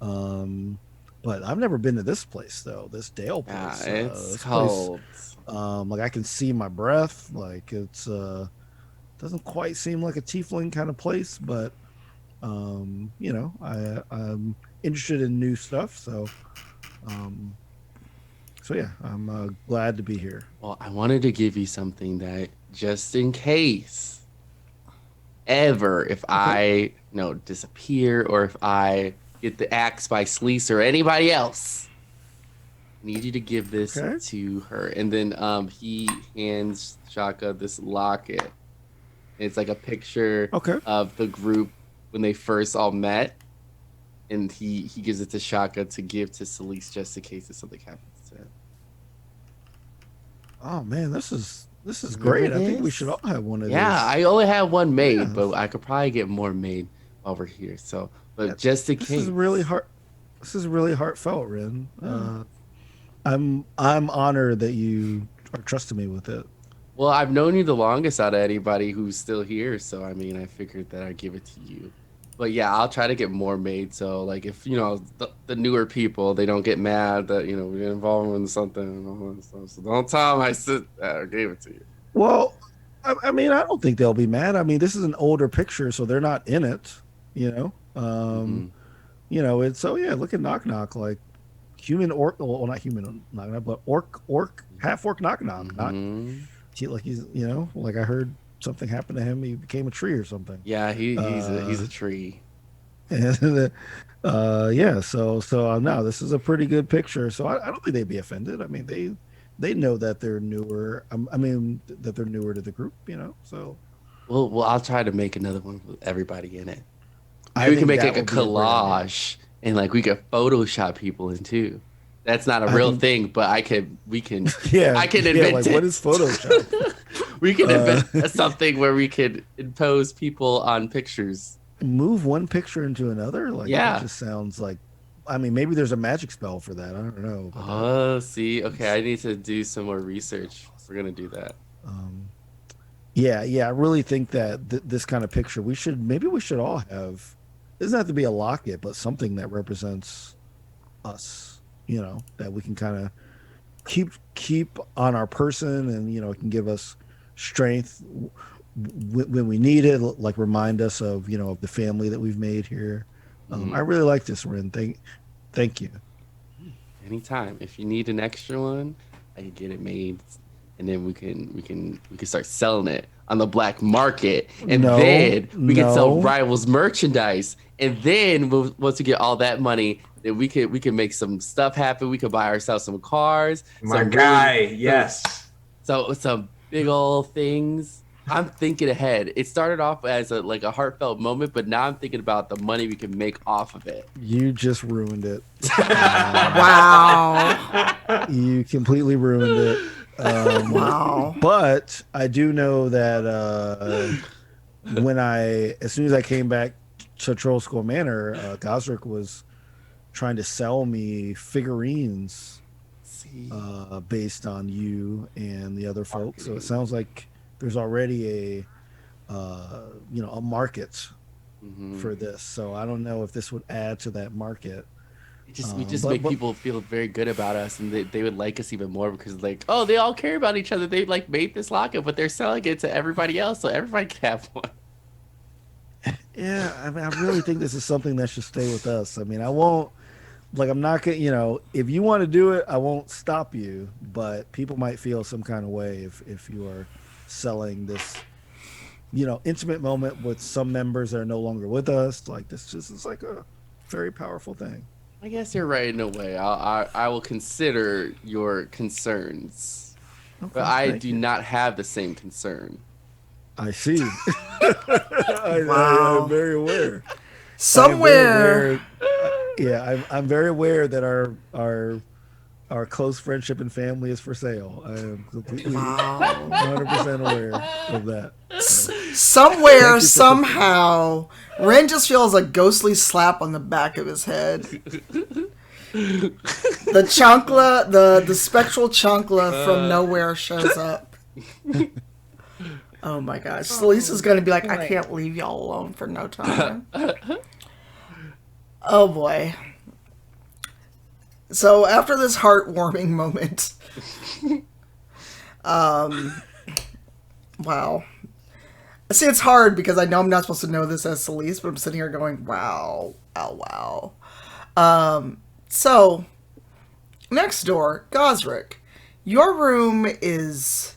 Um, but I've never been to this place though, this Dale Yeah, place. it's This place, cold. like I can see my breath. Like it's doesn't quite seem like a tiefling kind of place, but you know, I'm interested in new stuff, um, so yeah, I'm glad to be here. Well, I wanted to give you something that just in case ever if Okay. I, disappear or if I get the axe by Sleece or anybody else, I need you to give this Okay. to her. And then he hands Shaka this locket. It's like a picture Okay. of the group when they first all met. And he gives it to Shaka to give to Sleece just in case if something happens to him. Oh man, this is Remember great. I think we this? should all have one of Yeah, these. I only have one made, Yeah. but I could probably get more made over here. So, Yeah, but just in this case. is really heart. This is really heartfelt, Rin. Yeah. I'm honored that you are trusting me with it. Well, I've known you the longest out of anybody who's still here, so I mean, I figured that I'd give it to you. But yeah, I'll try to get more made. So, like, if the newer people, they don't get mad that we get involved in something and all that stuff. So don't tell them I said that or gave it to you. Well, I mean, I don't think they'll be mad. I mean, this is an older picture, so they're not in it. You know, Hmm. it's so yeah. Look at Knock Knock, like human orc. Well, not human Knock Knock, but orc, half orc Knock Knock. Not Hmm. like he's like I heard something happened to him. He became a tree or something. Yeah, he's Uh, a tree. and yeah. So no, this is a pretty good picture. So I don't think they'd be offended. I mean, they know that they're newer. I mean, that they're newer to the group. You know, so. Well, I'll try to make another one with everybody in it. I Maybe we can think make that like a would be a great idea. collage and like we could Photoshop people in too. That's not a I real think, thing, but we can, yeah, I can yeah. invent Like, what it. is Photoshop? We can Uh, invent something where we could impose people on pictures. move one picture into another. Like that Yeah. just sounds like. I mean, maybe there's a magic spell for that. I don't know. But Oh, see, okay, I need to do some more research. We're gonna do that. um, yeah. I really think that this kind of picture, maybe we should all have. It doesn't have to be a locket, but something that represents us. You know, that we can kind of keep on our person, and it can give us strength when we need it, like remind us of of the family that we've made here. Mhm. I really like this, Rin. Thank you. Anytime. If you need an extra one, I can get it made, and then we can start selling it on the black market, and No, then we can sell no. rivals merchandise, and then once we get all that money, then we can make some stuff happen. We could buy ourselves some cars, My some guy, really yes. so some big old things. I'm thinking ahead. It started off as a heartfelt moment, but now I'm thinking about the money we can make off of it. You just ruined it. Wow. You completely ruined it. Wow. But I do know that as soon as I came back to Troll School Manor, Gazrick was trying to sell me figurines See. based on you and the other folks. So it sounds like there's already a market Mhm. for this. So I don't know if this would add to that market. We just but- make but- people feel very good about us, and they would like us even more because like, oh, they all care about each other. They like made this locket, but they're selling it to everybody else, so everybody can have one. Yeah, I mean, I really think this is something that should stay with us. I mean, I won't like I'm not gonna, if you want to do it, I won't stop you. But people might feel some kind of way if you are selling this, intimate moment with some members that are no longer with us. Like this just is like a very powerful thing. I guess you're right in a way. I will consider your concerns, Okay, but I thank do you. not have the same concern. I see. I'm Wow. very aware. I am very Somewhere. aware. Yeah, I'm very aware that our close friendship and family is for sale. I am completely Wow. 100% aware of that. So, Somewhere, thank you for confirming. somehow, Ren just feels a ghostly slap on the back of his head. The chancla, the spectral chancla from nowhere shows up. Oh my gosh. Lisa's gonna be like, I can't leave y'all alone for no time. Oh boy. So after this heartwarming moment, wow. See, it's hard because I know I'm not supposed to know this as Celeste, but I'm sitting here going, wow, oh wow. So next door, Gazrick, your room is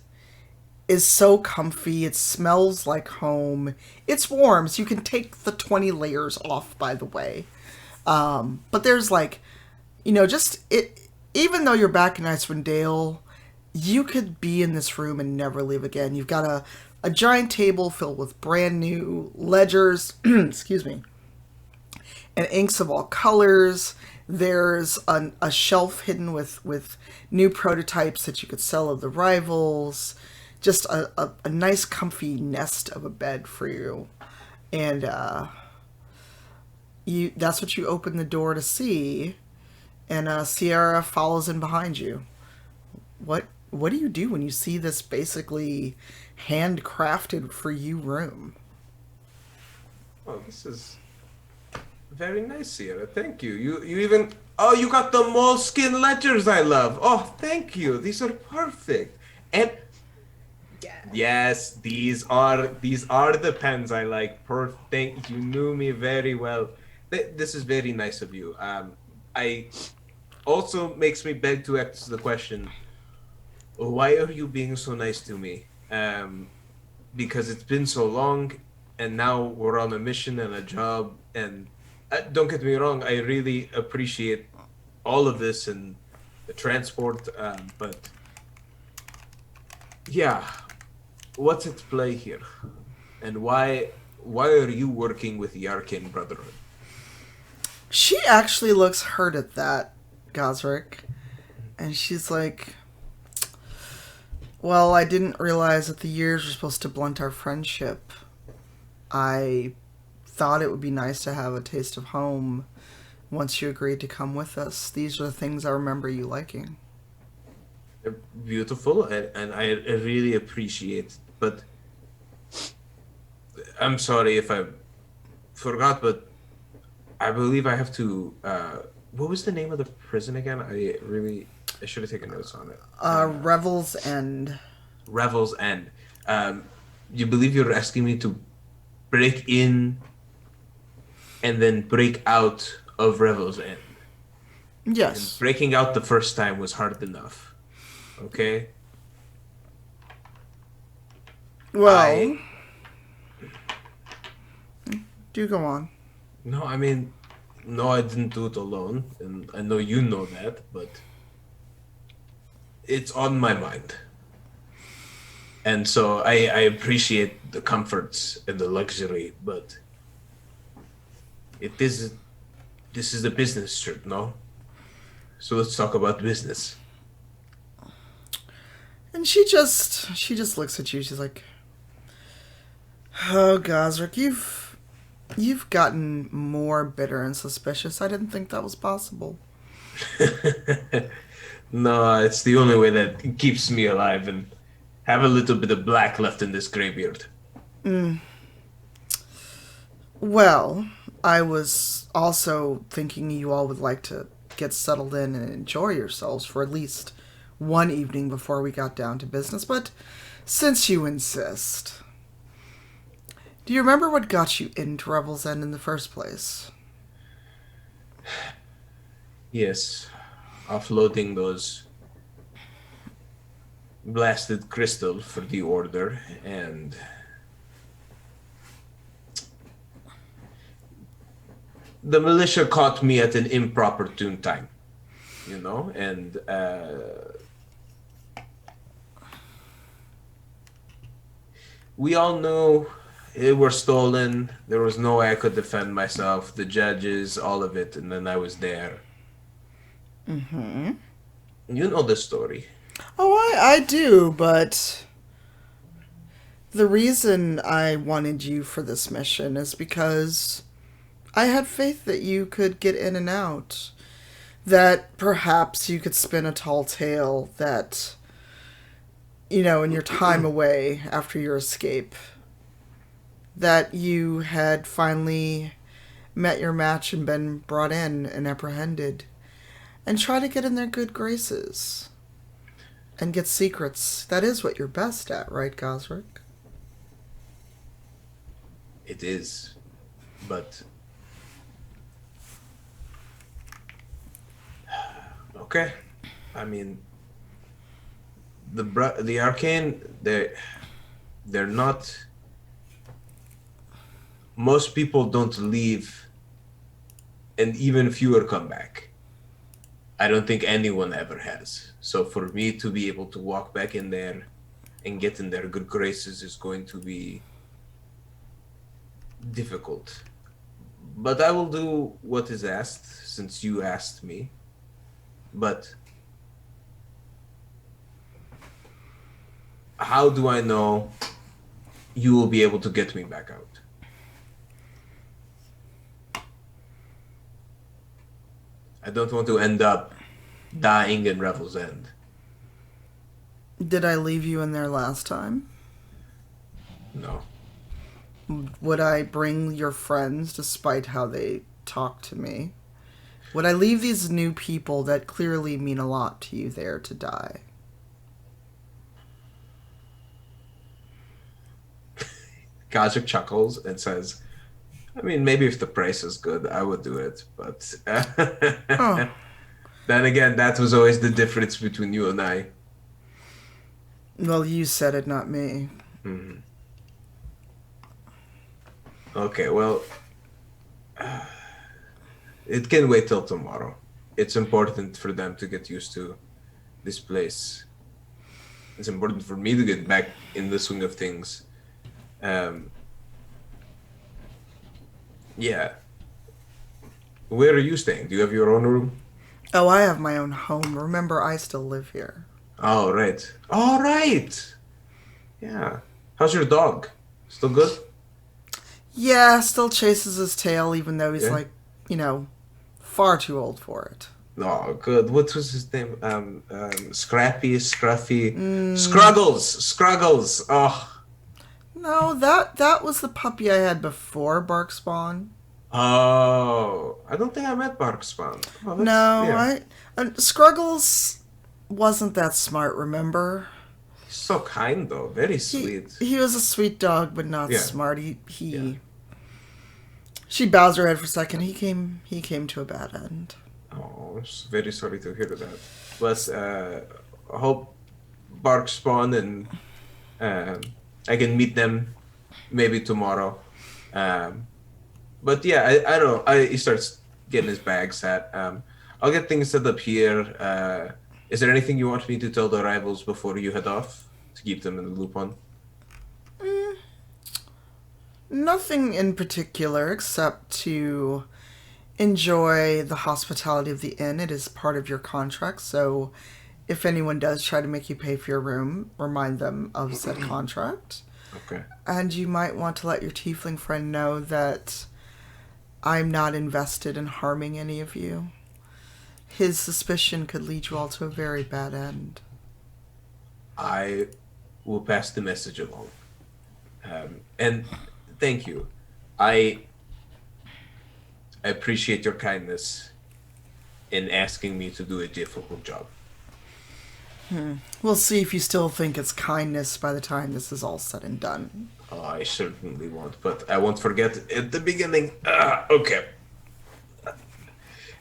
so comfy. It smells like home. It's warm, so you can take the 20 layers off, by the way. But there's like, just it. Even though you're back in Icewind Dale, you could be in this room and never leave again. You've got a giant table filled with brand new ledgers, excuse me, and inks of all colors. There's a shelf hidden with new prototypes that you could sell of the rivals. Just a nice comfy nest of a bed for you. And that's what you open the door to see. And Sierra follows in behind you. What do you do when you see this basically handcrafted for you room? Oh, this is very nice, Sierra. Thank you. You even you got the moleskin ledgers I love. Oh, thank you. These are perfect. And yes, these are the pens I like. Thank you. Knew me very well. This is very nice of you. I also makes me beg to ask the question, why are you being so nice to me? Because it's been so long, and now we're on a mission and a job. And don't get me wrong, I really appreciate all of this and the transport. But yeah, what's at play here, and why are you working with the Arcane Brotherhood? She actually looks hurt at that, Gazrick. And she's like, well, I didn't realize that the years were supposed to blunt our friendship. I thought it would be nice to have a taste of home once you agreed to come with us. These are the things I remember you liking. They're beautiful, and I really appreciate. But I'm sorry if I forgot, but I believe I have to. What was the name of the prison again? I should have taken notes on it. Revel's End. Revel's End. You believe you're asking me to break in and then break out of Revel's End? Yes. And breaking out the first time was hard enough. Okay? Well, do go on. No, I mean, no, I didn't do it alone, and I know you know that, but it's on my mind. And so I appreciate the comforts and the luxury, but this is a business trip, no? So let's talk about business. And she just looks at you. She's like, "Oh, Gazrick, you've gotten more bitter and suspicious. I didn't think that was possible." No, it's the only way that keeps me alive and have a little bit of black left in this graveyard. Well, I was also thinking you all would like to get settled in and enjoy yourselves for at least one evening before we got down to business, but since you insist. Do you remember what got you into Revel's End in the first place? Yes, offloading those blasted crystal for the order, and the militia caught me at an inopportune time, and we all knew it were stolen. There was no way I could defend myself. The judges, all of it, and then I was there. Mm-hmm. You know the story. Oh, I do, but the reason I wanted you for this mission is because I had faith that you could get in and out. That perhaps you could spin a tall tale that, in your time away after your escape, that you had finally met your match and been brought in and apprehended, and try to get in their good graces and get secrets. That is what you're best at, right, Gazrick? It is, but okay. I mean, the arcane, they're not. Most people don't leave, and even fewer come back. I don't think anyone ever has. So for me to be able to walk back in there and get in their good graces is going to be difficult. But I will do what is asked, since you asked me. But how do I know you will be able to get me back out? I don't want to end up dying in Revel's End. Did I leave you in there last time? No. Would I bring your friends despite how they talk to me? Would I leave these new people that clearly mean a lot to you there to die? Gazrick chuckles and says, I mean, maybe if the price is good, I would do it. But Oh. Then again, that was always the difference between you and I. Well, you said it, not me. Mm-hmm. Okay, well, it can wait till tomorrow. It's important for them to get used to this place. It's important for me to get back in the swing of things. Yeah. Where are you staying? Do you have your own room? Oh, I have my own home. Remember, I still live here. Oh, right. All right. Yeah. How's your dog? Still good? Yeah, still chases his tail, even though he's Yeah. far too old for it. Oh, good. What was his name? Scrappy, Scruffy, Scruggles. Oh. No, that was the puppy I had before Bark Spawn. Oh, I don't think I met Barkspawn. Oh, No, yeah. Scruggles wasn't that smart, remember? He's so kind though, very sweet. He was a sweet dog, but not Yeah. smart. Yeah. She bows her head for a second. He came to a bad end. Oh, I'm very sorry to hear that. But I hope Barkspawn and I can meet them maybe tomorrow. But yeah, I don't know. He starts getting his bag set. I'll get things set up here. Is there anything you want me to tell the rivals before you head off to keep them in the loop on? Nothing in particular except to enjoy the hospitality of the inn. It is part of your contract, so if anyone does try to make you pay for your room, remind them of said contract. Okay. And you might want to let your tiefling friend know that I'm not invested in harming any of you. His suspicion could lead you all to a very bad end. I will pass the message along. And thank you. I appreciate your kindness in asking me to do a difficult job. We'll see if you still think it's kindness by the time this is all said and done. Oh, I certainly won't, but I won't forget at the beginning. Okay.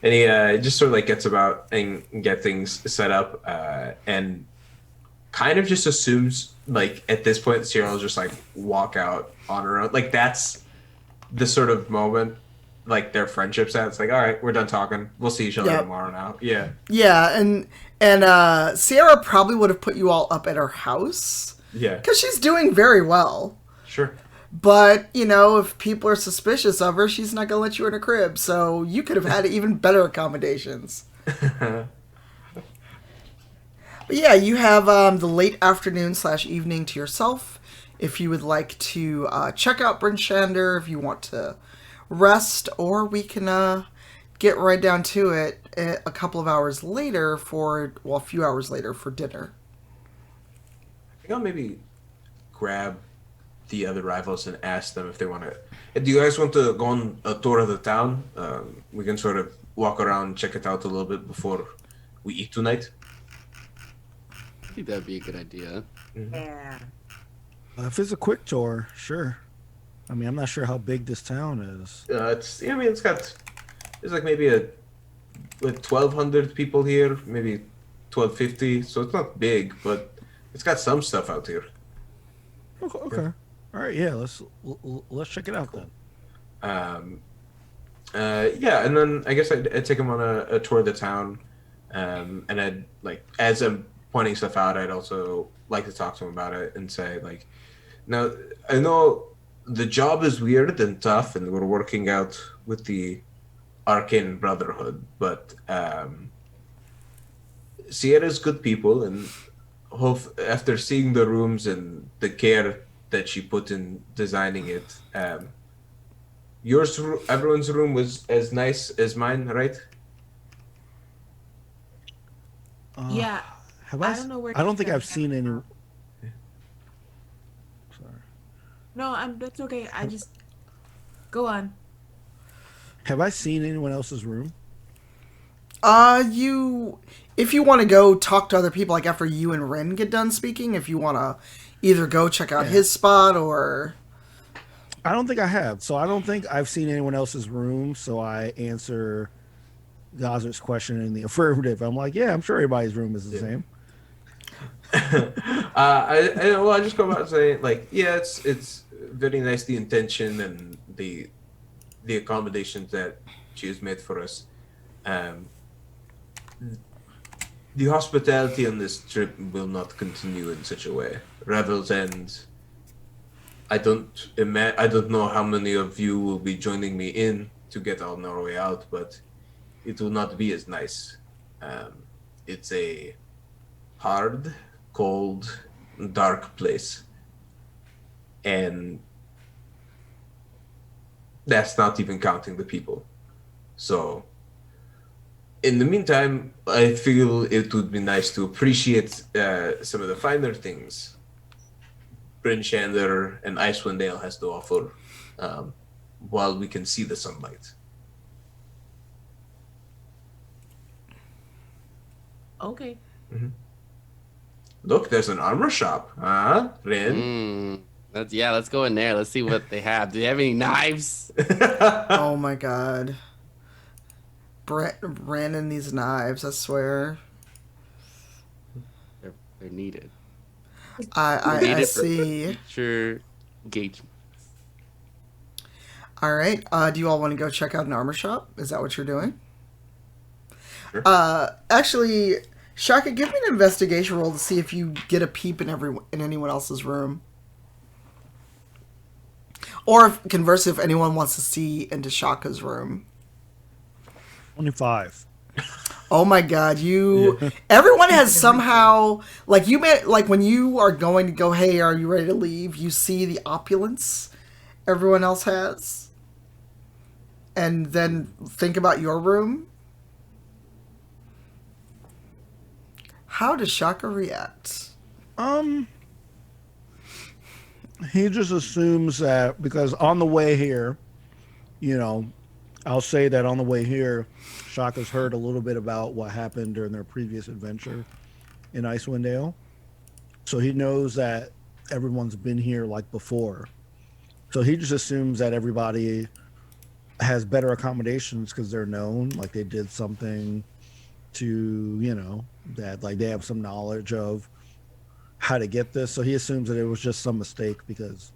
And he just sort of like gets about and get things set up, and kind of just assumes like at this point Sierra will just like walk out on her own. Like that's the sort of moment like their friendship's at. It's like, all right, we're done talking. We'll see each other Yep. tomorrow now. Yeah. Yeah, and Sierra probably would have put you all up at her house Yeah. because she's doing very well. Sure. But, you know, if people are suspicious of her, she's not going to let you in her crib. So you could have had even better accommodations. But yeah, you have the late afternoon / evening to yourself. If you would like to check out Bryn Shander, if you want to rest, or we can get right down to it a couple of hours later a few hours later for dinner. I think I'll maybe grab the other rivals and ask them if they want to. Do you guys want to go on a tour of the town? We can sort of walk around, check it out a little bit before we eat tonight. I think that'd be a good idea. Yeah. If it's a quick tour, sure. I mean, I'm not sure how big this town is. There's like maybe with 1,200 people here, maybe 1,250. So it's not big, but it's got some stuff out here. Okay. All right. Yeah. Let's check it out then. Yeah, and then I guess I'd take him on a tour of the town, and I'd like as I'm pointing stuff out, I'd also like to talk to him about it and say like, now I know the job is weird and tough, and we're working out with the Arcane Brotherhood, but Sierra's good people, and after seeing the rooms and the care that she put in designing it, everyone's room was as nice as mine, right? Yeah. I don't know where. I don't think you I've guys seen have any. now. Sorry. No, that's okay. I just go on. Have I seen anyone else's room? If you want to go talk to other people, like after you and Ren get done speaking, if you want to either go check out his spot or... I don't think I have. So I don't think I've seen anyone else's room. So I answer Gazrick's question in the affirmative. I'm like, yeah, I'm sure everybody's room is the same. I just go about saying like, yeah, it's very nice, the intention and the accommodations that she has made for us. The hospitality on this trip will not continue in such a way. Revels end. I don't know how many of you will be joining me in to get on our way out, but it will not be as nice. It's a hard, cold, dark place. And that's not even counting the people. So, in the meantime, I feel it would be nice to appreciate some of the finer things Bryn Shander and Icewind Dale has to offer while we can see the sunlight. Okay. Mm-hmm. Look, there's an armor shop, huh, Ren? Let's go in there. Let's see what they have. Do they have any knives? Oh my god. Ren and these knives, I swear. They're needed. I see. Future engagement. All right. Do you all want to go check out an armor shop? Is that what you're doing? Sure. Actually, Shaka, give me an investigation roll to see if you get a peep in anyone else's room. Or conversely, if anyone wants to see into Shaka's room. 25. Oh my god, everyone has somehow, like when you are going to go, hey, are you ready to leave? You see the opulence everyone else has. And then think about your room. How does Shaka react? He just assumes that because on the way here, I'll say that on the way here, Shaka's heard a little bit about what happened during their previous adventure in Icewind Dale. So he knows that everyone's been here like before. So he just assumes that everybody has better accommodations because they're known, like they did something to, that like they have some knowledge of how to get this. So he assumes that it was just some mistake because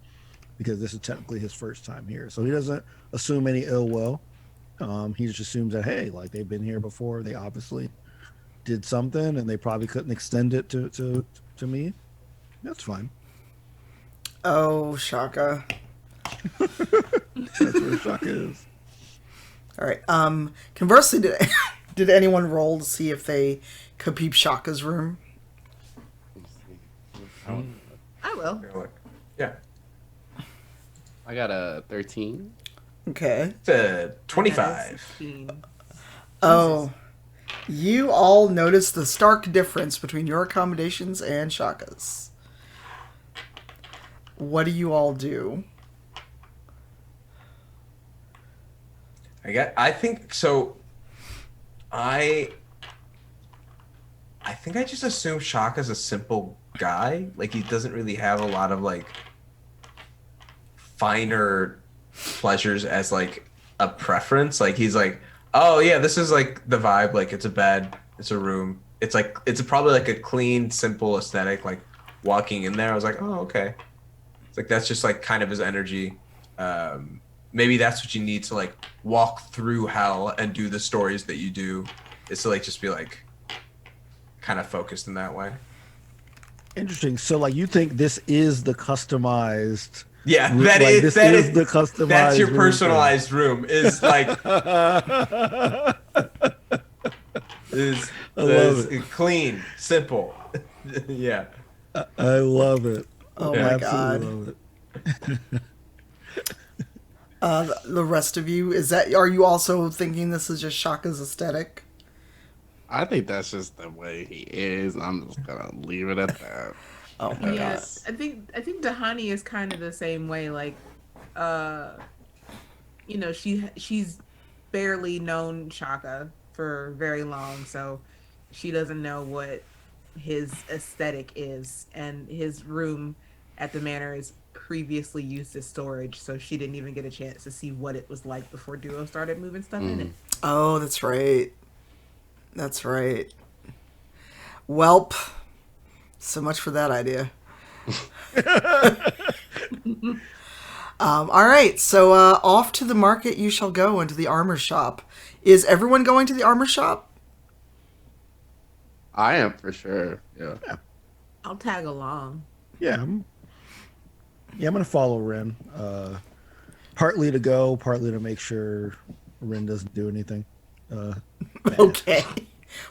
this is technically his first time here. So he doesn't assume any ill will. He just assumes that, hey, like they've been here before. They obviously did something and they probably couldn't extend it to me. That's fine. Oh, Shaka. That's where Shaka is. All right. Conversely, did anyone roll to see if they could peep Shaka's room? I will. Yeah. I got a 13. Okay. It's a 25. 16. Oh, you all notice the stark difference between your accommodations and Shaka's. What do you all do? I think so. I think I just assume Shaka's a simple guy. Like he doesn't really have a lot of like finer pleasures as like a preference. Like he's like, oh yeah, this is like the vibe. Like it's a bed, it's a room. It's like it's probably like a clean, simple aesthetic. Like walking in there, I was like, oh okay. It's like that's just like kind of his energy. Maybe that's what you need to like walk through hell and do the stories that you do, is to like just be like kind of focused in that way. Interesting. So like you think this is the customized Yeah, room, that like, is this that is is the customized that's your room personalized room. Is like is love it. clean, simple. Yeah. I love it. Oh Yeah. my Absolutely god. love it. The rest of you, are you also thinking this is just Shaka's aesthetic? I think that's just the way he is. I'm just gonna leave it at that. Oh my Yes, I think Dahani is kind of the same way. Like, she's barely known Shaka for very long, so she doesn't know what his aesthetic is, and his room at the manor is previously used as storage, so she didn't even get a chance to see what it was like before Duo started moving stuff in it. Oh, that's right. That's right. Welp. So much for that idea. All right, so off to the market you shall go, into the armor shop. Is everyone going to the armor shop? I am for sure. Yeah. I'll tag along. Yeah, I'm gonna follow Ren. Partly to go, partly to make sure Ren doesn't do anything. Okay.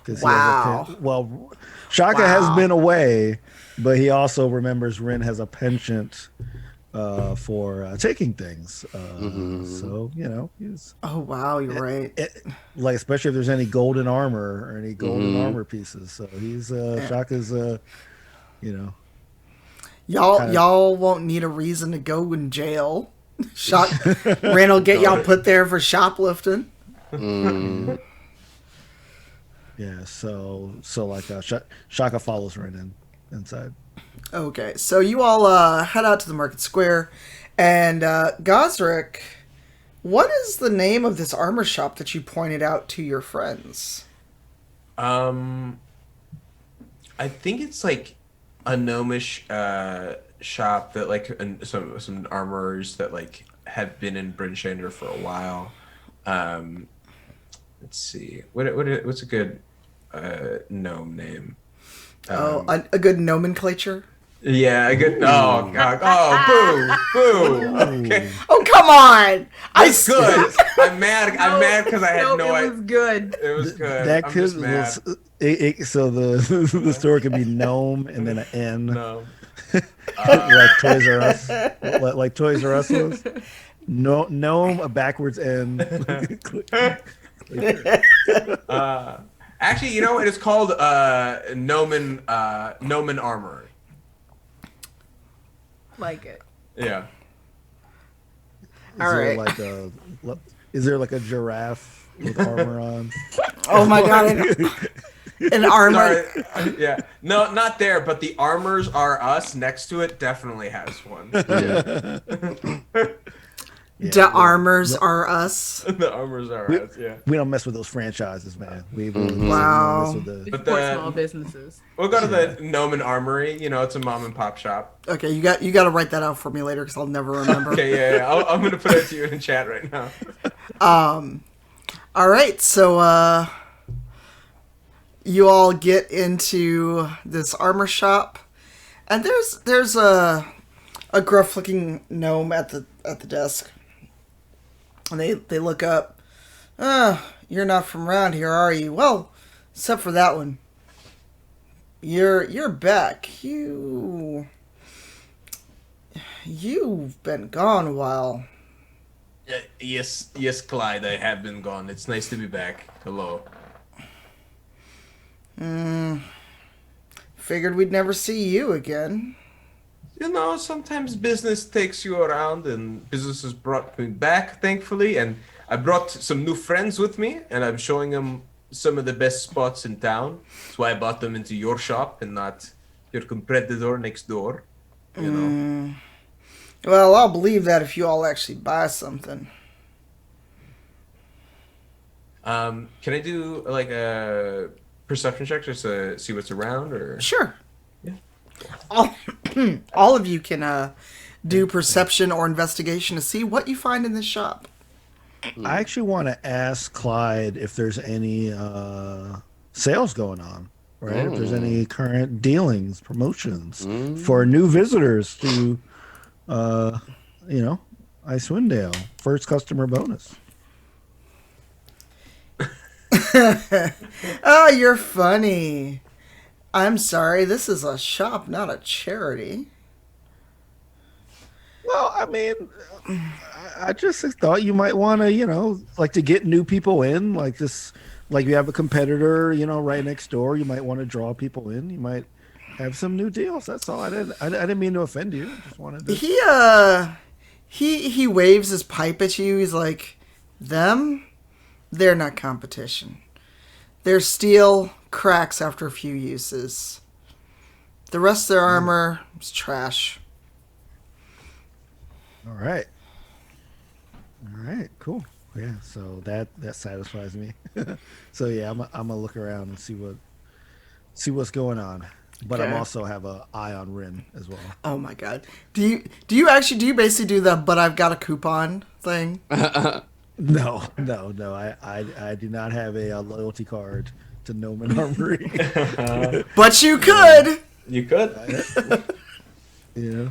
'Cause Wow. Shaka Wow. has been away, but he also remembers Ren has a penchant for taking things. So he's Oh, wow, you're right. like, especially if there's any golden armor or any golden armor pieces. So he's Shaka's. Y'all won't need a reason to go in jail. Ren will get y'all put there for shoplifting. Yeah, so like Shaka follows Ren inside. Okay, so you all head out to the market square, and Gazrick, what is the name of this armor shop that you pointed out to your friends? I think it's like a gnomish shop that like some armorers that like have been in Bryn Shander for a while. Let's see, what's a good gnome name? A good nomenclature? Yeah, a good. Oh god! Oh, boo! Okay, Oh, come on! it's good. I'm mad because I had no It idea. was good. It was good. That I'm could just mad. so the store could be gnome and then an N, No. like Toys R Us, like Toys R Us was. No, gnome, a backwards N. Actually, you know what? It's called Gnomon Armor. Like it. Yeah. Is there like a giraffe with armor on? Oh my god, an armor. Sorry. Yeah. No, not there, but the Armors Are Us next to it definitely has one. Yeah, The armors are us. The armors are We- us, yeah. we don't mess with those franchises, man. We Wow. don't mess with the. We But support the- small businesses. We'll go to the Gnomon Armory. You know, it's a mom and pop shop. Okay, you got to write that out for me later because I'll never remember. Okay, yeah. I'm gonna put it to you in the chat right now. All right, so you all get into this armor shop, and there's a gruff-looking gnome at the desk, and they look up. You're not from around here, are you? Well, except for that one. You're back. You've been gone a while. Yes, Clyde. I have been gone. It's nice to be back. Hello. Figured we'd never see you again. You know, sometimes business takes you around, and business has brought me back, thankfully. And I brought some new friends with me, and I'm showing them some of the best spots in town. That's why I brought them into your shop and not your competitor next door. You know. Well, I'll believe that if you all actually buy something. Can I do like a perception check just to see what's around, or? Sure. Yeah. All of you can do perception or investigation to see what you find in this shop. I actually want to ask Clyde if there's any sales going on, right? If there's any current dealings, promotions for new visitors to, Icewind first customer bonus. Oh, you're funny. I'm sorry, this is a shop, not a charity. Well, I mean, I just thought you might want to, like to get new people in, like this, like you have a competitor, right next door. You might want to draw people in. You might have some new deals. That's all. I didn't mean to offend you. I just wanted to. He waves his pipe at you. He's like, they're not competition. Their steel cracks after a few uses. The rest of their armor is trash. All right. Cool. Yeah. So that satisfies me. So yeah, I'm gonna look around and see what's going on. But Okay. I'm also have an eye on Rin as well. Oh my god. Do you basically do the but I've got a coupon thing? No. I do not have a loyalty card to Gnomon Armory. But you could. You could. Yeah.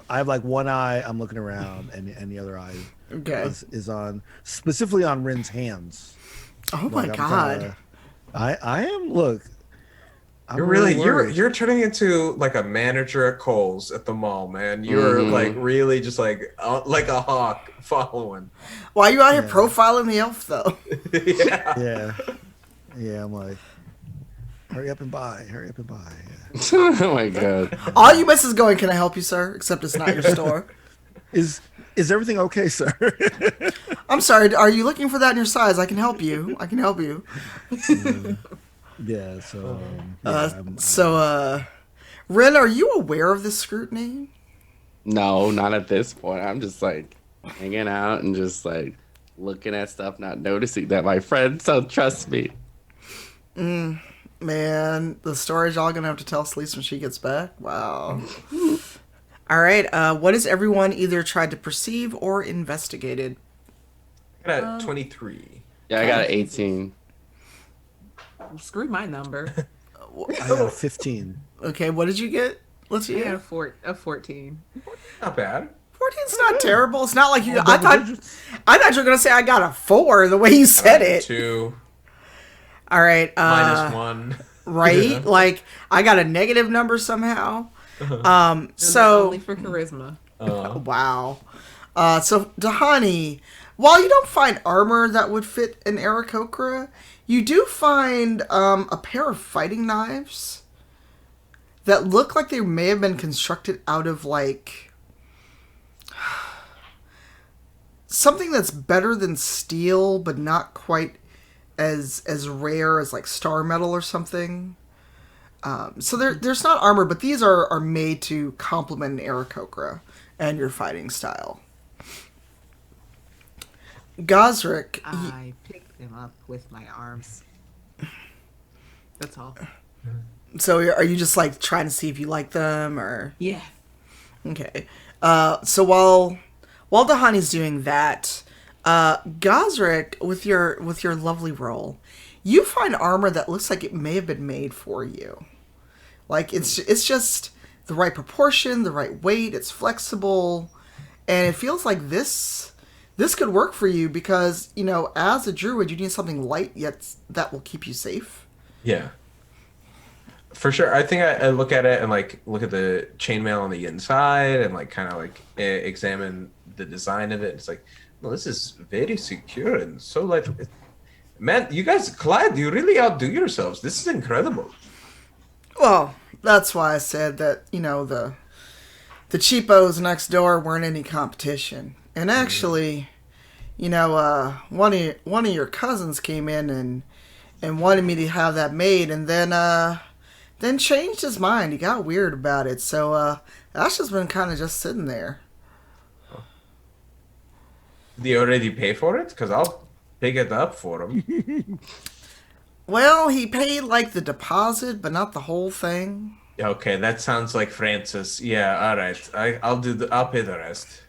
I have like one eye. I'm looking around, and the other eye Okay. is on specifically on Rin's hands. Oh my Like, god. I am. Look, I'm You're really worried. you're turning into like a manager at Kohl's at the mall, man. You're like really just like a hawk following. Why are you out here Yeah. profiling the elf though? Yeah. Yeah. I'm like, hurry up and buy. Yeah. Oh my god. All you miss is going, can I help you, sir? Except it's not your store. Is everything okay, sir? I'm sorry, are you looking for that in your size? I can help you. Yeah. So. Ren, are you aware of this scrutiny? No, not at this point. I'm just like hanging out and just like looking at stuff, not noticing that my friends don't trust me. Man, the story's y'all gonna have to tell Sleece when she gets back. Wow. All right. What has everyone either tried to perceive or investigated? I got a 23. Yeah, I got an 18. Screw my number. I got a 15. Okay, what did you get? Let's I see. got a 14. Not bad. 14's not terrible. It's not like you. Double I thought digits. you were gonna say I got a 4 the way you said it. 2 All right. minus 1. Right? Yeah. Like I got a negative number somehow. Only for charisma. Wow. So Dahani, while you don't find armor that would fit an Aarakocra, you do find a pair of fighting knives that look like they may have been constructed out of like something that's better than steel, but not quite as rare as like star metal or something. So there's not armor, but these are made to complement an Aarakocra. and your fighting style. Gazrick, I picked them up with my arms. That's all. so are you just like trying to see if you like them or? Yeah. Okay. So while Dahani's doing that, Gazrick, with your lovely roll, you find armor that looks like it may have been made for you. Like it's just the right proportion, the right weight. It's flexible, and it feels like this could work for you because as a druid, you need something light yet that will keep you safe. Yeah. For sure. I think I look at it and like look at the chainmail on the inside and like kind of like examine the design of it. It's like, well, this is very secure and so light. Man, you guys, Clyde, you really outdo yourselves. This is incredible. Well, that's why I said that the cheapos next door weren't any competition. And actually, one of your cousins came in and wanted me to have that made, and then changed his mind. He got weird about it. So that's just been kind of just sitting there. Do you already pay for it? Because I'll pick it up for him. Well, he paid like the deposit, but not the whole thing. Okay, that sounds like Francis. Yeah, all right. I'll pay the rest.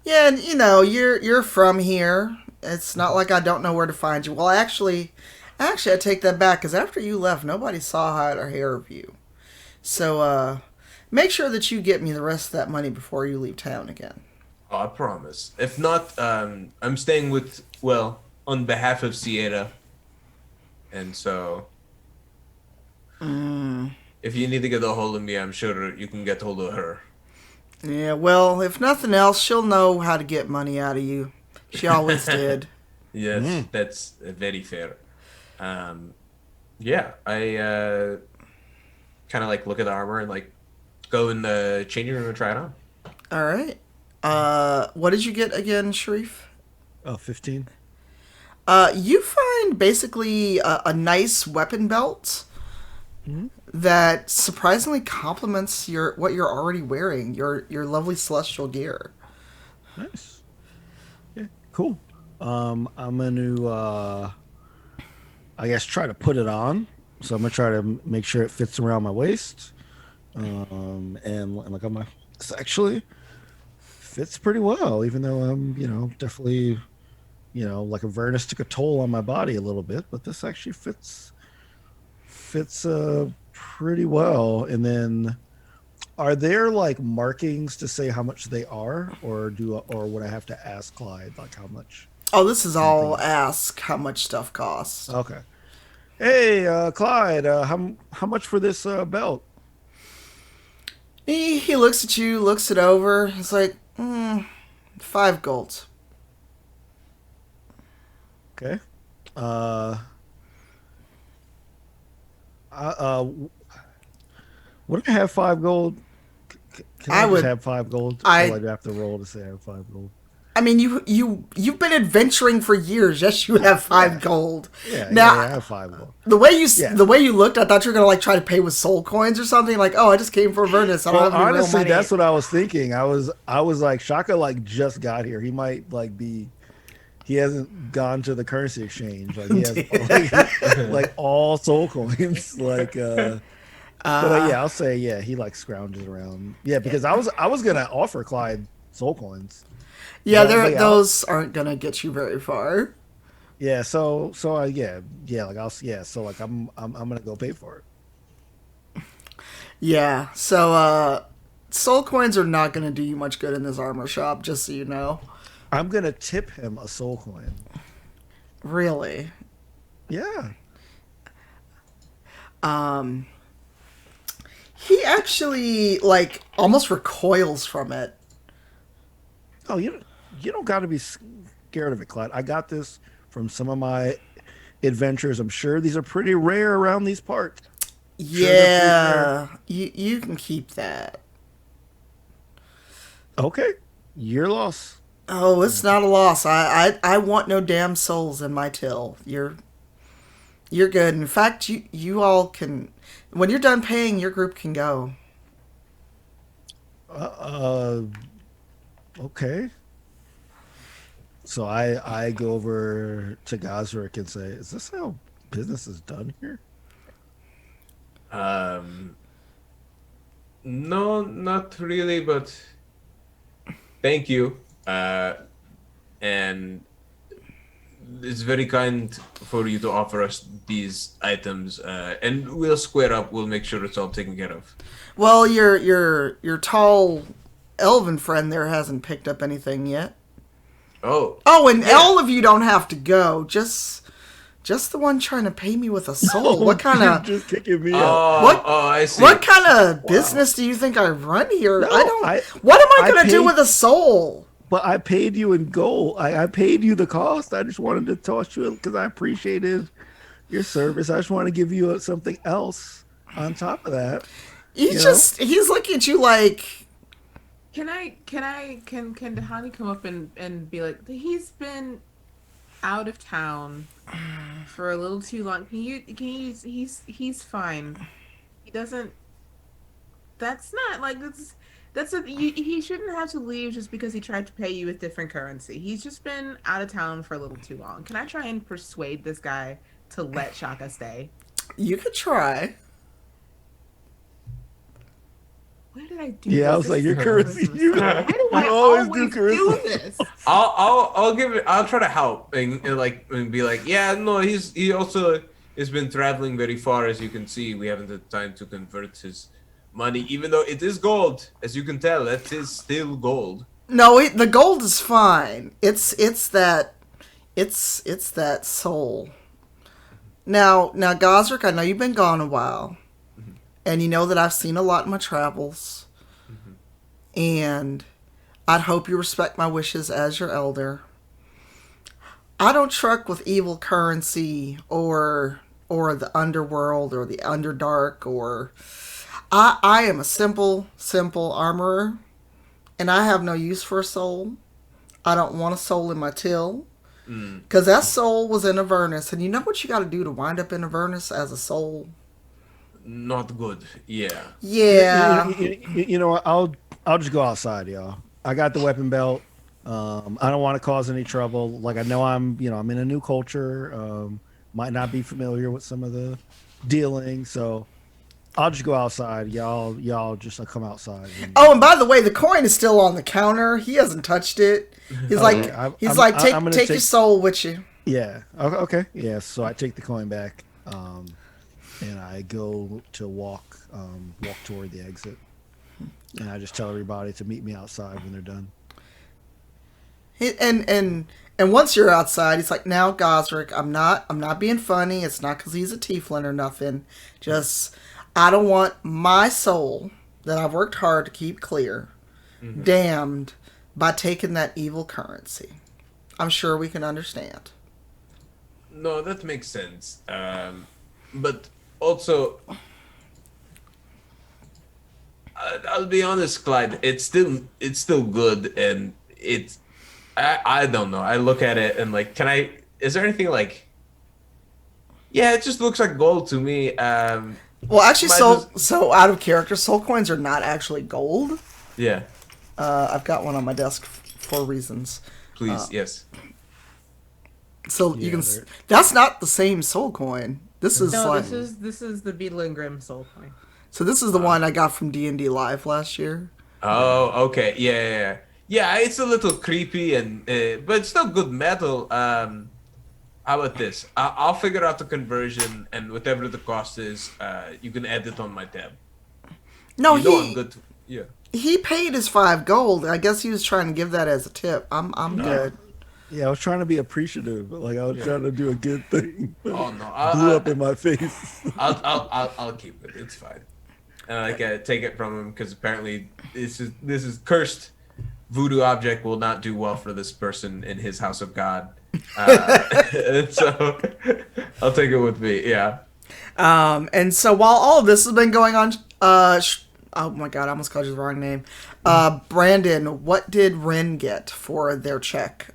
Yeah, and you're from here. It's not like I don't know where to find you. Well, actually, I take that back because after you left, nobody saw or hair of you. So make sure that you get me the rest of that money before you leave town again. Oh, I promise. If not, I'm staying on behalf of Sierra. And so, if you need to get a hold of me, I'm sure you can get hold of her. Yeah, well, if nothing else, she'll know how to get money out of you. She always did. Yes, that's very fair. Yeah, I kind of like look at the armor and like go in the changing room and try it on. All right. What did you get again, Shareef? 15. You find basically a nice weapon belt that surprisingly complements what you're already wearing, your lovely celestial gear. Nice. Yeah, cool. I'm going to, I guess, try to put it on. So I'm going to try to make sure it fits around my waist. And like on my, it's actually fits pretty well, even though I'm, definitely... like Avernus took a toll on my body a little bit, but this actually fits pretty well. And then, are there like markings to say how much they are, or would I have to ask Clyde like how much? Oh, this is all ask how much stuff costs. Okay. Hey, Clyde, how much for this belt? He looks at you, looks it over. He's like, 5 gold. Okay. Would I have 5 gold? Can I just have 5 gold? I'd have to roll to say I have 5 gold. I mean, you've been adventuring for years. Yes, you have 5 gold. Yeah, now, I have 5 gold. The way you looked, I thought you were gonna like try to pay with soul coins or something. Like, oh, I just came for Avernus. I don't have any real money. That's what I was thinking. I was like, Shaka like just got here. He might like be. He hasn't gone to the currency exchange. Like he has like all soul coins. Like, but yeah, I'll say he like scrounges around. Yeah, because I was gonna offer Clyde soul coins. Yeah, those aren't gonna get you very far. Yeah, so I'm gonna go pay for it. Yeah, so soul coins are not gonna do you much good in this armor shop, just so you know. I'm gonna tip him a soul coin. Really? Yeah. He actually like almost recoils from it. Oh, you don't got to be scared of it, Clyde. I got this from some of my adventures. I'm sure these are pretty rare around these parts. Yeah, you can keep that. Okay, your loss. Oh, it's not a loss. I want no damn souls in my till. You're good. In fact, you all can. When you're done paying, your group can go. Okay. So I go over to Gazrick and say, "Is this how business is done here?" Um, no, not really, but thank you. And it's very kind for you to offer us these items. And we'll square up. We'll make sure it's all taken care of. Well, your tall elven friend there hasn't picked up anything yet. Oh, Oh, and yeah. all of you don't have to go. Just the one trying to pay me with a soul. What kind You're of just kicking me Oh, out? What- I see. what kind of business do you think I run here? No, I don't. I- what am I I gonna do paid- with a soul? But I paid you in gold. I paid you the cost. I just wanted to toss you because I appreciated your service. I just want to give you something else on top of that. He's looking at you like, Can Dahani come up and be like, he's been out of town for a little too long. He's fine. He doesn't. That's not like he shouldn't have to leave just because he tried to pay you with different currency. He's just been out of town for a little too long. Can I try and persuade this guy to let Shaka stay? you could try. Where did I do? Yeah, I this? was like, your This is currency. Christmas. You Why do I always always do do charisma. this? I'll give it. I'll try to help and be like, yeah, no, he also has been traveling very far, as you can see. We haven't had time to convert his money, even though it is gold, as you can tell. That is still gold. No, the gold is fine. It's that soul. Now, Gosrick, I know you've been gone a while, and you know that I've seen a lot in my travels, and I'd hope you respect my wishes as your elder. I don't truck with evil currency or the underworld or the underdark or. I am a simple armorer, and I have no use for a soul. I don't want a soul in my till. Because that soul was in Avernus, and you know what you got to do to wind up in Avernus as a soul? Not good. Yeah. Yeah. You know what? I'll just go outside, y'all. I got the weapon belt. I don't want to cause any trouble. Like I know I'm in a new culture. Might not be familiar with some of the dealing, so I'll just go outside. Y'all just come outside. Oh, and by the way, the coin is still on the counter. He hasn't touched it. He's like, take your soul with you. Yeah. Okay. Yeah. So I take the coin back, and I go to walk toward the exit, and I just tell everybody to meet me outside when they're done. And once you're outside, he's like, now Gosrick, I'm not being funny. It's not because he's a tiefling or nothing. Just I don't want my soul that I've worked hard to keep clear damned by taking that evil currency. I'm sure we can understand. No, that makes sense. But also, I'll be honest, Clyde. It's still good, and I don't know. I look at it and like, is there anything like? Yeah, it just looks like gold to me. Well, actually, so out of character, soul coins are not actually gold. Yeah. I've got one on my desk for reasons. Please, yes. So you can. That's not the same soul coin. This is No, like. this is the Beetle and Grimm soul coin. So this is the one I got from D&D Live last year. Oh, okay. Yeah. Yeah, it's a little creepy, but it's still good metal. How about this? I'll figure out the conversion, and whatever the cost is, you can add it on my tab. No, I'm good. Yeah. He paid his 5 gold. I guess he was trying to give that as a tip. I'm good. Yeah, I was trying to be appreciative, but like I was trying to do a good thing. Oh no! Blew up in my face. I'll keep it. It's fine. And I take it from him because apparently this is cursed. Voodoo object will not do well for this person in his house of God. And so I'll take it with me. Yeah. And so while all of this has been going on, oh my god, I almost called you the wrong name. Brandon, what did Ren get for their check?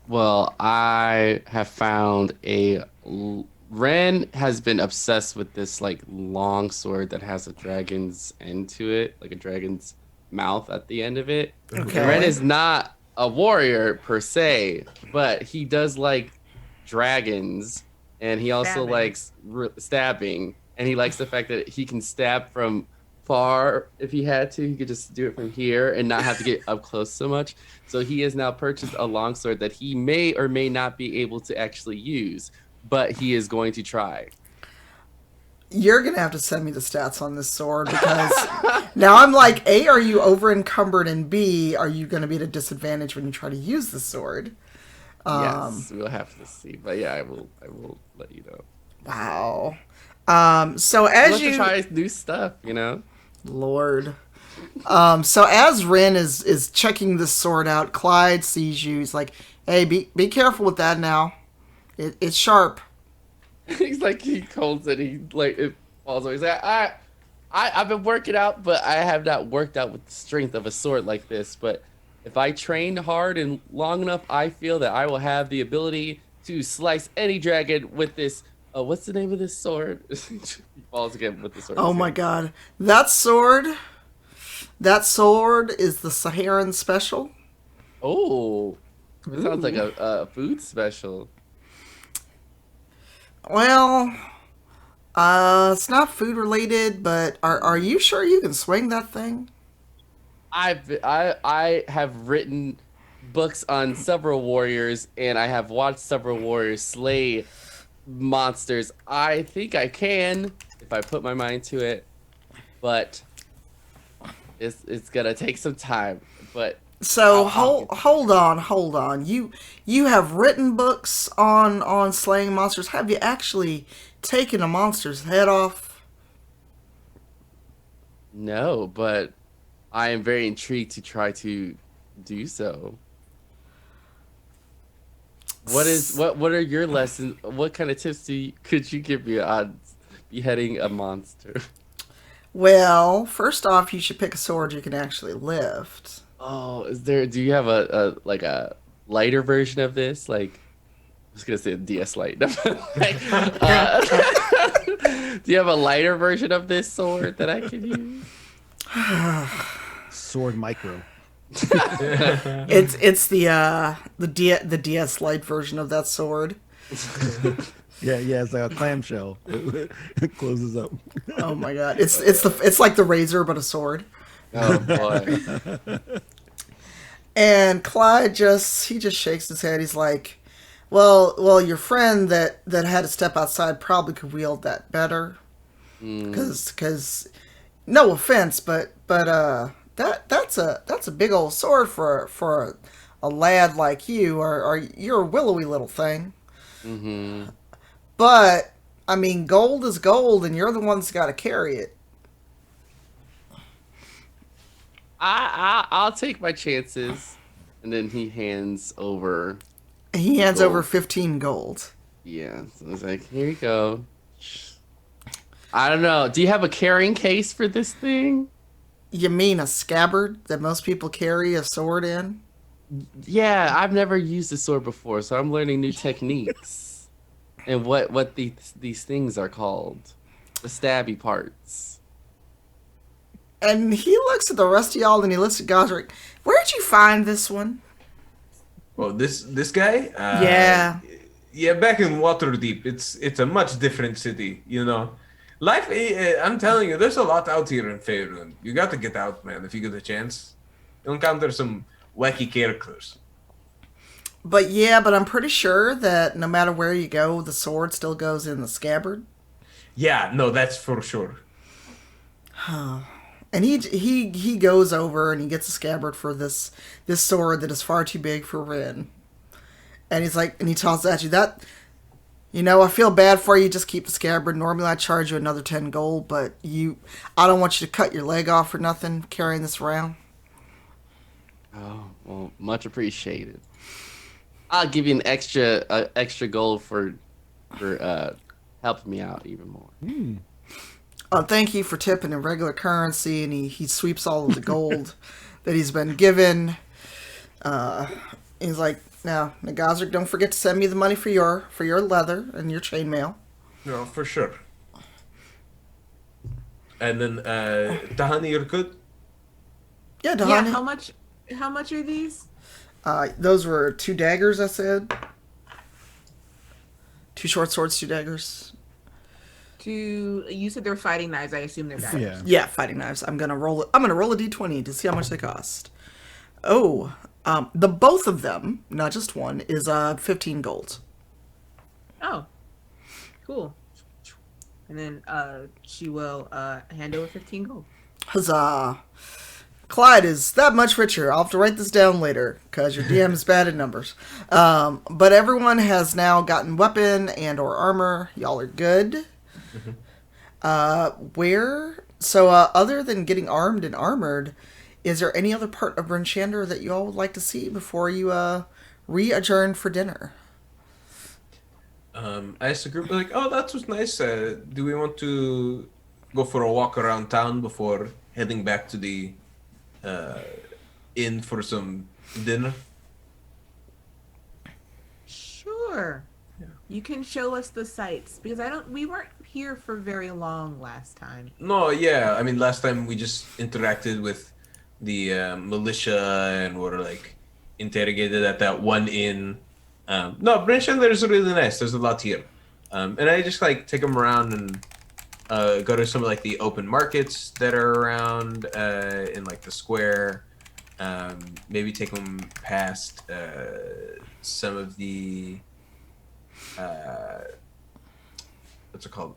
Well, I have found Ren has been obsessed with this like long sword that has a dragon's end to it, like a dragon's mouth at the end of it. Okay. Ren is not a warrior per se, but he does like dragons, and he also Stabbing. likes stabbing, and he likes the fact that he can stab from far if he had to. He could just do it from here and not have to get up close so much. So he has now purchased a longsword that he may or may not be able to actually use, but he is going to try. You're going to have to send me the stats on this sword because now I'm like, A, are you over encumbered? And B, are you going to be at a disadvantage when you try to use the sword? Yes, we'll have to see. But yeah, I will let you know. Wow. So I as love you to try new stuff, you know? Lord. So as Ren is checking this sword out, Clyde sees you. He's like, hey, be careful with that now. It's sharp. He's like, he holds it, it falls away. He's like, I've been working out, but I have not worked out with the strength of a sword like this. But if I train hard and long enough, I feel that I will have the ability to slice any dragon with this. What's the name of this sword? He falls again with the sword. Oh my god. That sword is the Saharan special. Oh, it sounds like a food special. Well, it's not food related, but are you sure you can swing that thing? I have written books on several warriors, and I have watched several warriors slay monsters. I think I can if I put my mind to it, but it's gonna take some time. But So hold on. You have written books on slaying monsters. Have you actually taken a monster's head off? No, but I am very intrigued to try to do so. What are your lessons? What kind of tips could you give me on beheading a monster? Well, first off, you should pick a sword you can actually lift. Oh, do you have a lighter version of this? Like, I was gonna say a DS Lite. Do you have a lighter version of this sword that I can use? Sword micro. It's the DS Lite version of that sword. Yeah, it's like a clamshell. It closes up. Oh my god. It's like the razor but a sword. Oh boy. And Clyde just shakes his head. He's like, well, your friend that had to step outside probably could wield that better. Because no offense, but that's a big old sword for a lad like you, or you're a willowy little thing. Mm-hmm. But I mean, gold is gold, and you're the one that's got to carry it. I'll take my chances, and then he hands over. He hands gold. over 15 gold. Yeah, so it's like, here you go. I don't know. Do you have a carrying case for this thing? You mean a scabbard that most people carry a sword in? Yeah, I've never used a sword before, so I'm learning new techniques and what these things are called, the stabby parts. And he looks at the rest of y'all, and he looks at Gazrick. Where'd you find this one? Well, this guy. Yeah. Yeah, back in Waterdeep, it's a much different city, you know. Life, I'm telling you, there's a lot out here in Faerun. You got to get out, man, if you get a chance. You'll encounter some wacky characters. But I'm pretty sure that no matter where you go, the sword still goes in the scabbard. Yeah, no, that's for sure. And he goes over and he gets a scabbard for this sword that is far too big for Rin. And he's like, and he tosses at you that, I feel bad for you. Just keep the scabbard. Normally I charge you another 10 gold, but I don't want you to cut your leg off or nothing carrying this around. Oh, well, much appreciated. I'll give you an extra gold for helping me out even more. Thank you for tipping in regular currency, and he sweeps all of the gold that he's been given. He's like, now, Gazrick, don't forget to send me the money for your leather and your chainmail. No, for sure. And then, Tahani, you're good? Yeah, Yeah, Dahani. how much are these? Those were 2 daggers, I said. 2 short swords, 2 daggers. You said they're fighting knives. I assume they're daggers. Yeah. Yeah, fighting knives. I'm gonna roll it. I'm gonna roll a d20 to see how much they cost. Oh, the both of them, not just one, is 15 gold. Oh, cool. And then she will hand over 15 gold. Huzzah! Clyde is that much richer. I'll have to write this down later because your DM is bad at numbers. But everyone has now gotten weapon and or armor. Y'all are good. Where? So other than getting armed and armored, is there any other part of Bryn Shander that you all would like to see before you re-adjourn for dinner? I asked the group, like, oh, that was nice. Do we want to go for a walk around town before heading back to the inn for some dinner? Sure. Yeah. You can show us the sights because we weren't here for very long last time. No, yeah. I mean, last time we just interacted with the militia and were like interrogated at that one inn. No, Bryn Shander is really nice. There's a lot here. And I just like take them around and go to some of like the open markets that are around in like the square. Maybe take them past some of the what's it called?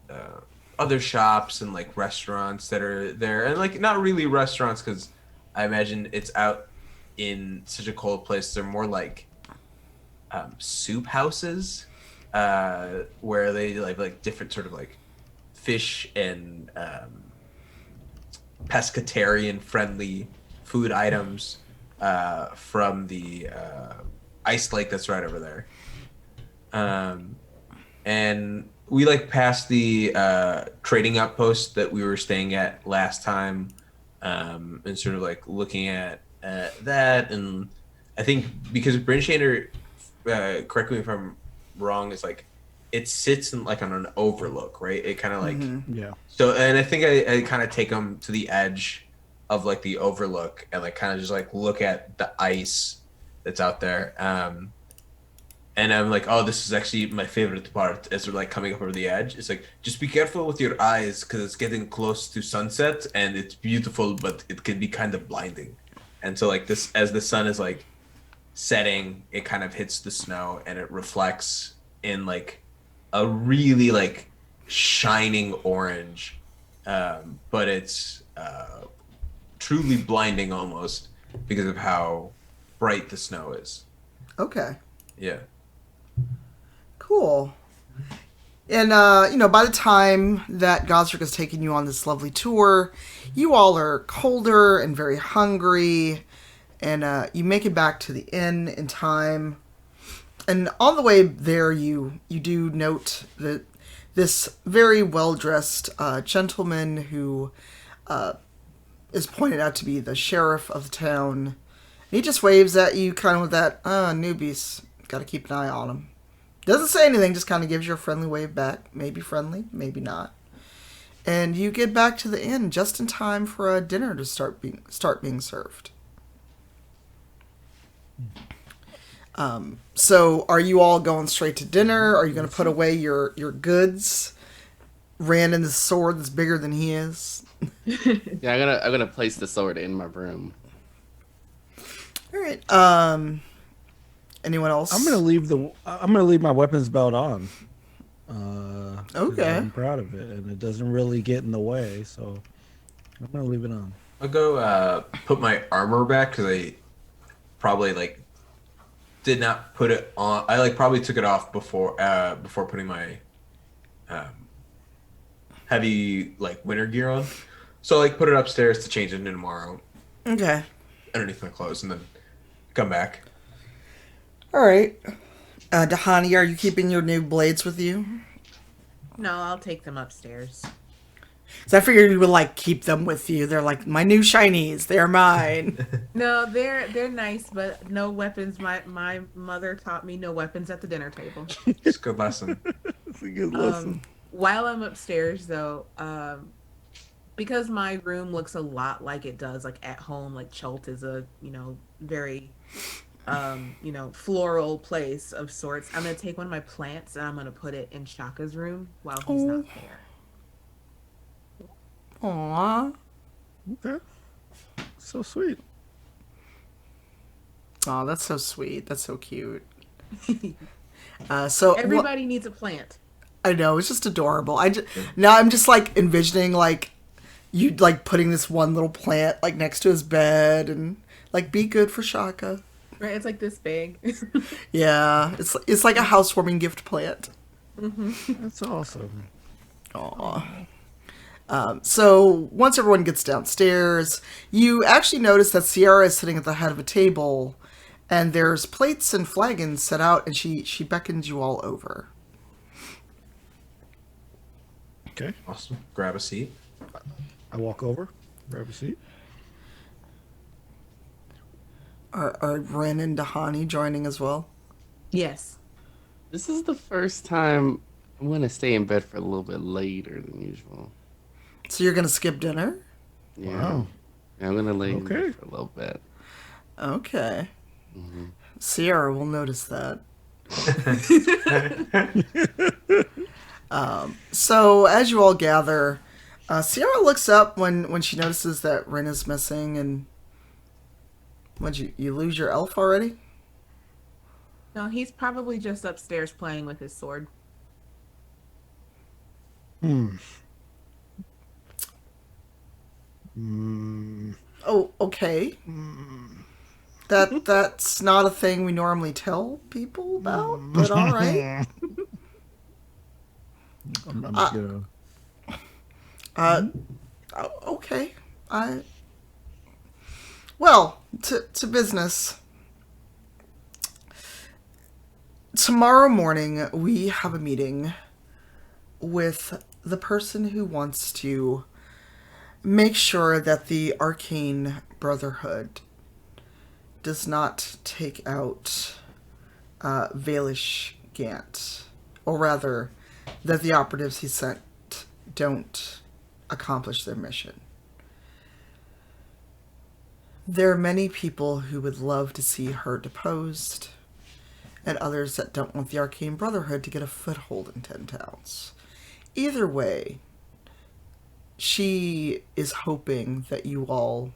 Other shops and like restaurants that are there, and like not really restaurants because I imagine it's out in such a cold place. They're more like soup houses where they like different sort of like fish and pescatarian friendly food items from the ice lake that's right over there. And we like passed the trading outpost that we were staying at last time, and sort of like looking at that. And I think because Bryn Shander, correct me if I'm wrong, is like it sits in like on an overlook, right? It kind of like Yeah. so, and I think I kind of take them to the edge of like the overlook and like kind of just like look at the ice that's out there. And I'm like, oh, this is actually my favorite part as we're like coming up over the edge. It's like, just be careful with your eyes because it's getting close to sunset and it's beautiful, but it can be kind of blinding. And so like this, as the sun is like setting, it kind of hits the snow and it reflects in like a really like shining orange. But it's truly blinding almost because of how bright the snow is. Okay. Yeah. Cool. And, by the time that Gazrick has taken you on this lovely tour, you all are colder and very hungry, and you make it back to the inn in time. And on the way there, you do note that this very well-dressed gentleman who is pointed out to be the sheriff of the town. He just waves at you kind of with that, newbies, got to keep an eye on him. Doesn't say anything, just kind of gives you a friendly wave back. Maybe friendly, maybe not. And you get back to the inn just in time for a dinner to start being served. So are you all going straight to dinner? Are you going to put away your goods? Randon's sword that's bigger than he is. Yeah, I'm gonna place the sword in my room. All right. Anyone else? I'm gonna leave my weapons belt on. Okay. I'm proud of it, and it doesn't really get in the way, so I'm gonna leave it on. I'll go put my armor back because I probably like did not put it on. I like probably took it off before putting my heavy like winter gear on. So like put it upstairs to change it into tomorrow Okay. underneath my clothes and then come back. All right. Dahani, are you keeping your new blades with you? No, I'll take them upstairs. So I figured you would like keep them with you. They're like my new shinies. They're mine. No, they're nice, but no weapons. My mother taught me no weapons at the dinner table. It's a good lesson. It's a good lesson. While I'm upstairs, though, because my room looks a lot like it does like at home. Like Chult is a very floral place of sorts. I'm gonna take one of my plants and I'm gonna put it in Shaka's room while he's not Oh, there. aw. Okay. So sweet. Oh, that's so sweet. That's so cute. So Everybody needs a plant. I know it's just adorable. Now I'm just like envisioning like you like putting this one little plant like next to his bed and like be good for Shaka. Right? It's like this big. Yeah, it's like a housewarming gift plant. That's awesome. Aw. So once everyone gets downstairs, you actually notice that Sierra is sitting at the head of a table, and there's plates and flagons set out, and she beckons you all over. Okay. Awesome. Grab a seat. I walk over, grab a seat. Are Ren and Dahani joining as well? Yes. This is the first time I'm gonna stay in bed for a little bit later than usual. So you're gonna skip dinner? Yeah. Wow. Yeah, I'm gonna lay in Okay. bed for a little bit. Okay. Sierra will notice that. So as you all gather, Sierra looks up when she notices that Ren is missing, and what you lose your elf already? No, he's probably just upstairs playing with his sword. Oh, okay. That's not a thing we normally tell people about, but all right. I'm gonna. Okay. Well, to business. Tomorrow morning, we have a meeting with the person who wants to make sure that the Arcane Brotherhood does not take out Valish Gant. Or rather, that the operatives he sent don't accomplish their mission. There are many people who would love to see her deposed, and others that don't want the Arcane Brotherhood to get a foothold in 10 towns. Either way, she is hoping that you all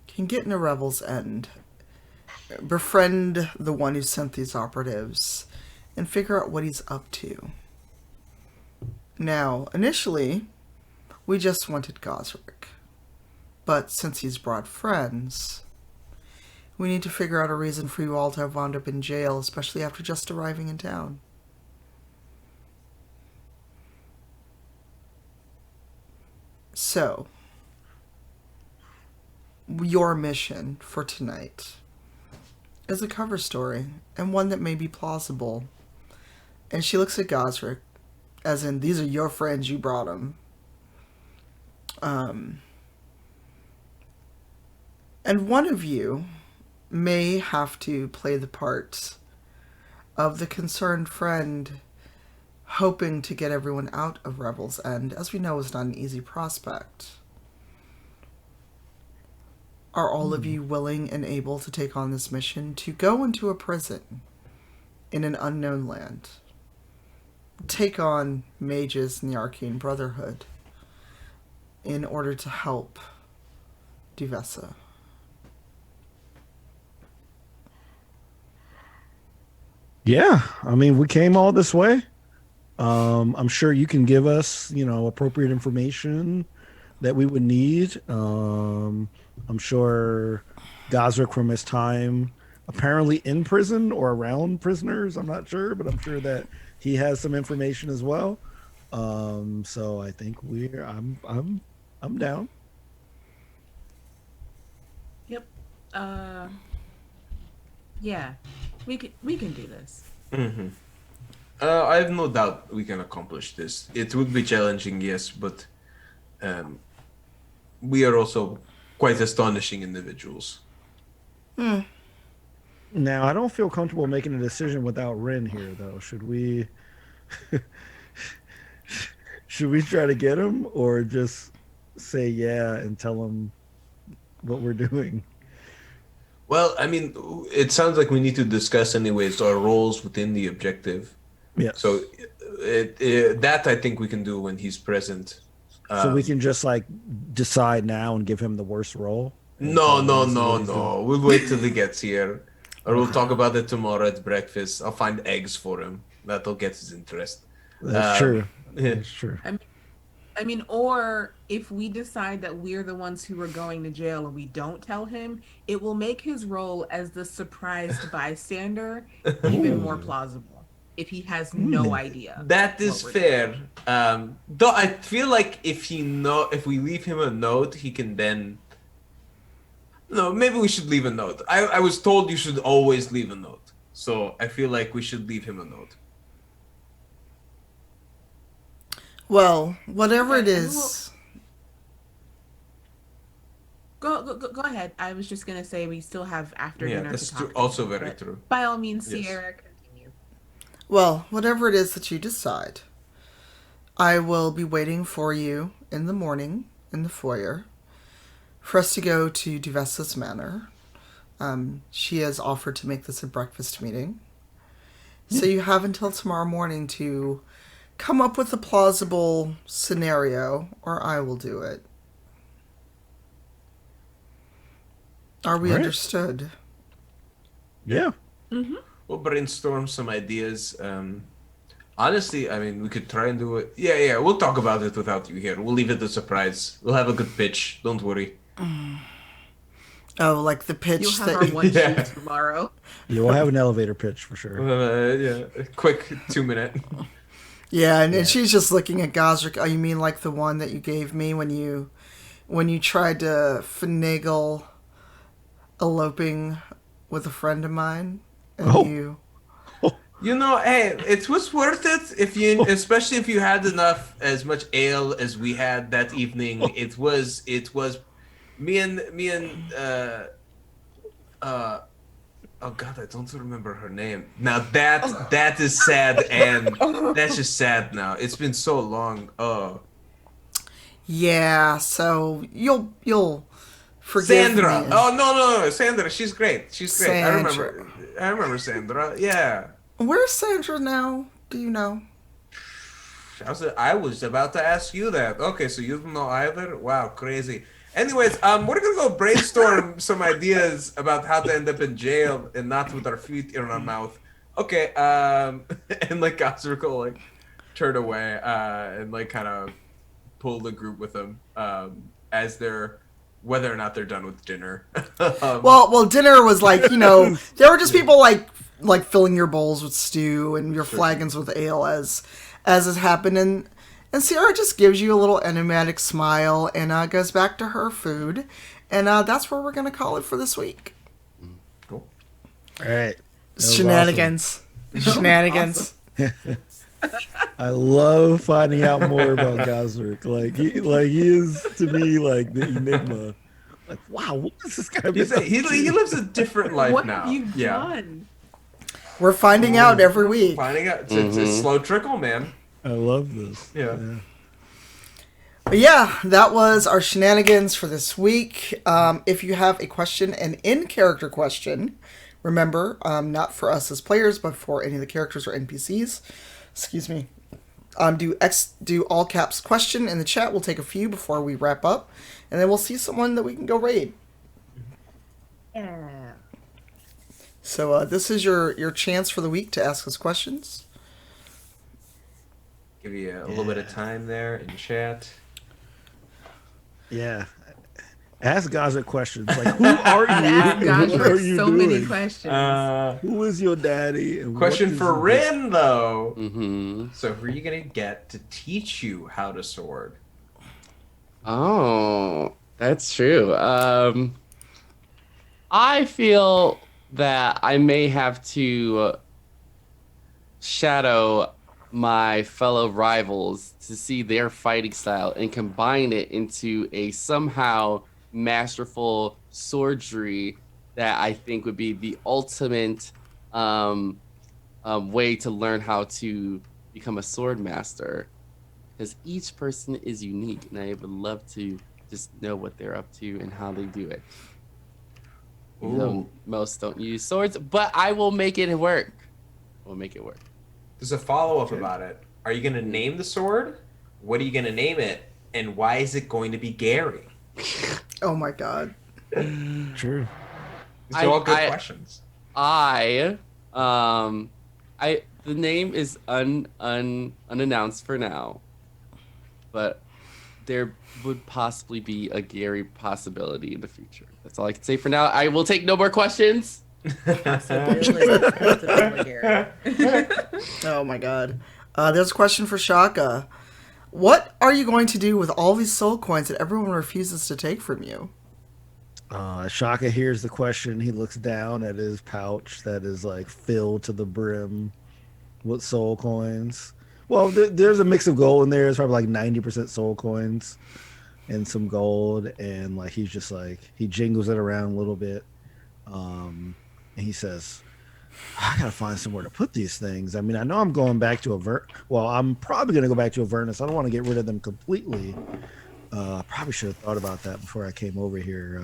can get into Revel's End, befriend the one who sent these operatives, and figure out what he's up to. Now, initially, we just wanted Gazrick. But since he's brought friends, we need to figure out a reason for you all to have wound up in jail, especially after just arriving in town. So, your mission for tonight is a cover story, and one that may be plausible. And she looks at Gazrick, as in, these are your friends, you brought them. And one of you may have to play the part of the concerned friend hoping to get everyone out of Revel's End, as we know is not an easy prospect. Are all of you willing and able to take on this mission to go into a prison in an unknown land? Take on mages in the Arcane Brotherhood in order to help Duvessa? Yeah, I mean, we came all this way. I'm sure you can give us, appropriate information that we would need. I'm sure Gazrick, from his time apparently in prison or around prisoners, I'm not sure, but I'm sure that he has some information as well. So I think I'm down. Yep. Yeah. We can do this. I have no doubt we can accomplish this. It would be challenging, yes, but we are also quite astonishing individuals. Now, I don't feel comfortable making a decision without Ren here, though. Should we should we try to get him, or just say yeah and tell him what we're doing. Well, I mean, it sounds like we need to discuss anyways our roles within the objective. Yes. So that I think we can do when he's present. So we can just like decide now and give him the worst role. and No, tell him no, this is no, what he's doing? no. We'll wait till he gets here. Or we'll talk about it tomorrow at breakfast. I'll find eggs for him. That'll get his interest. That's true. Yeah. That's true. I mean, or if we decide that we're the ones who are going to jail and we don't tell him, it will make his role as the surprised bystander even more plausible if he has no idea. That is what we're fair. Though I feel like if we leave him a note, he can then. No, maybe we should leave a note. I was told you should always leave a note, so I feel like we should leave him a note. Well, whatever it is. Go ahead. I was just gonna say we still have after Yeah, dinner that's to talk. also very but true. By all means, Yes. Sierra, continue. Well, whatever it is that you decide, I will be waiting for you in the morning in the foyer for us to go to Duvessa's Manor. She has offered to make this a breakfast meeting. So you have until tomorrow morning to come up with a plausible scenario, or I will do it. Are we All right. understood? Yeah. We'll brainstorm some ideas. Honestly, I mean, we could try and do it. Yeah, we'll talk about it without you here. We'll leave it a surprise. We'll have a good pitch. Don't worry. Oh, like the pitch You'll have that our one Yeah. shoot tomorrow. Yeah, we'll have an elevator pitch for sure. Yeah, a quick 2-minute. Yeah, and she's just looking at Gazrick. Oh, you mean like the one that you gave me when you tried to finagle eloping with a friend of mine? And Oh. you... You know, hey, it was worth it especially if you had as much ale as we had that evening. It was me and oh god, I don't remember her name. Now that is sad, and that's just sad now. It's been so long. Oh, Yeah, so you'll forgive Sandra. me. Oh no, Sandra. She's great. She's great. Sandra. I remember Sandra. Yeah. Where's Sandra now? Do you know? I was about to ask you that. Okay, so you don't know either? Wow, crazy. Anyways, we're gonna go brainstorm some ideas about how to end up in jail and not with our feet in our mouth. Okay, and like Gazrick will like turn away and like kind of pull the group with them as they're whether or not they're done with dinner. Well, dinner was like, there were just people like filling your bowls with stew and your flagons with ale as has happened, and Sierra just gives you a little enigmatic smile and goes back to her food, and that's where we're gonna call it for this week. Cool. All right. That was Shenanigans. Shenanigans. I love finding out more about Gazrick. Like he is to me like the enigma. Like, wow, what is this guy? He lives a different life What now. have you Yeah. done? We're finding out every week. Finding out. It's a slow trickle, man. I love this. Yeah. But yeah, that was our shenanigans for this week. If you have a question, an in-character question, remember, not for us as players, but for any of the characters or NPCs. Excuse me. Do all caps question in the chat. We'll take a few before we wrap up, and then we'll see someone that we can go raid. Yeah. So this is your chance for the week to ask us questions. Give you a little bit of time there in chat. Yeah. Ask Gazrick questions like, who are you? Ask and what are Gazrick you so doing? many questions. Who is your daddy? And Question what for does he do? Rin, though. Mm-hmm. So who are you gonna get to teach you how to sword? Oh, that's true. I feel that I may have to shadow my fellow rivals to see their fighting style and combine it into a somehow masterful swordry that I think would be the ultimate way to learn how to become a sword master. because each person is unique, and I would love to just know what they're up to and how they do it. Even though most don't use swords, but I will make it work. We'll make it work. There's a follow-up about it. Are you going to name the sword? What are you going to name it? And why is it going to be Gary? Oh my god. True. These are all good questions. The name is unannounced for now, but there would possibly be a Gary possibility in the future. That's all I can say for now. I will take no more questions. Oh my god. There's a question for Shaka. What are you going to do with all these soul coins that everyone refuses to take from you? Shaka hears the question. He looks down at his pouch that is like filled to the brim with soul coins. Well, there's a mix of gold in there. It's probably like 90% soul coins and some gold. And like he's just like, he jingles it around a little bit. And he says, I gotta find somewhere to put these things. I mean, I know I'm going back to I'm probably gonna go back to Avernus. I don't want to get rid of them completely. I probably should have thought about that before I came over here.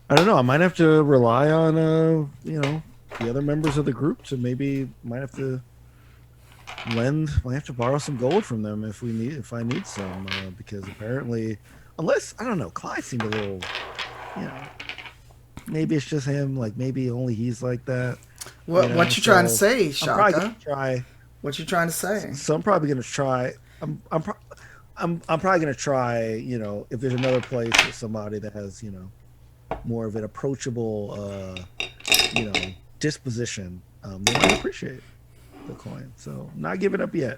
I don't know. I might have to rely on the other members of the group to might have to borrow some gold from them if I need some, because apparently, unless I don't know, Clyde seemed a little, maybe it's just him. Like maybe only he's like that. What you trying to say, Shaka? I'm probably gonna try. What you trying to say? So I'm probably gonna try. I'm probably gonna try. If there's another place with somebody that has more of an approachable disposition, they might appreciate the coin. So not giving up yet.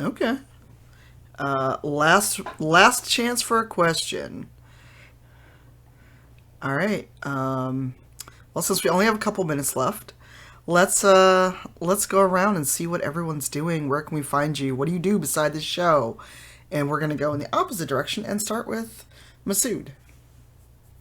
Okay. Last chance for a question. All right. Well, since we only have a couple minutes left, let's go around and see what everyone's doing. Where can we find you? What do you do beside this show? And we're gonna go in the opposite direction and start with Masood.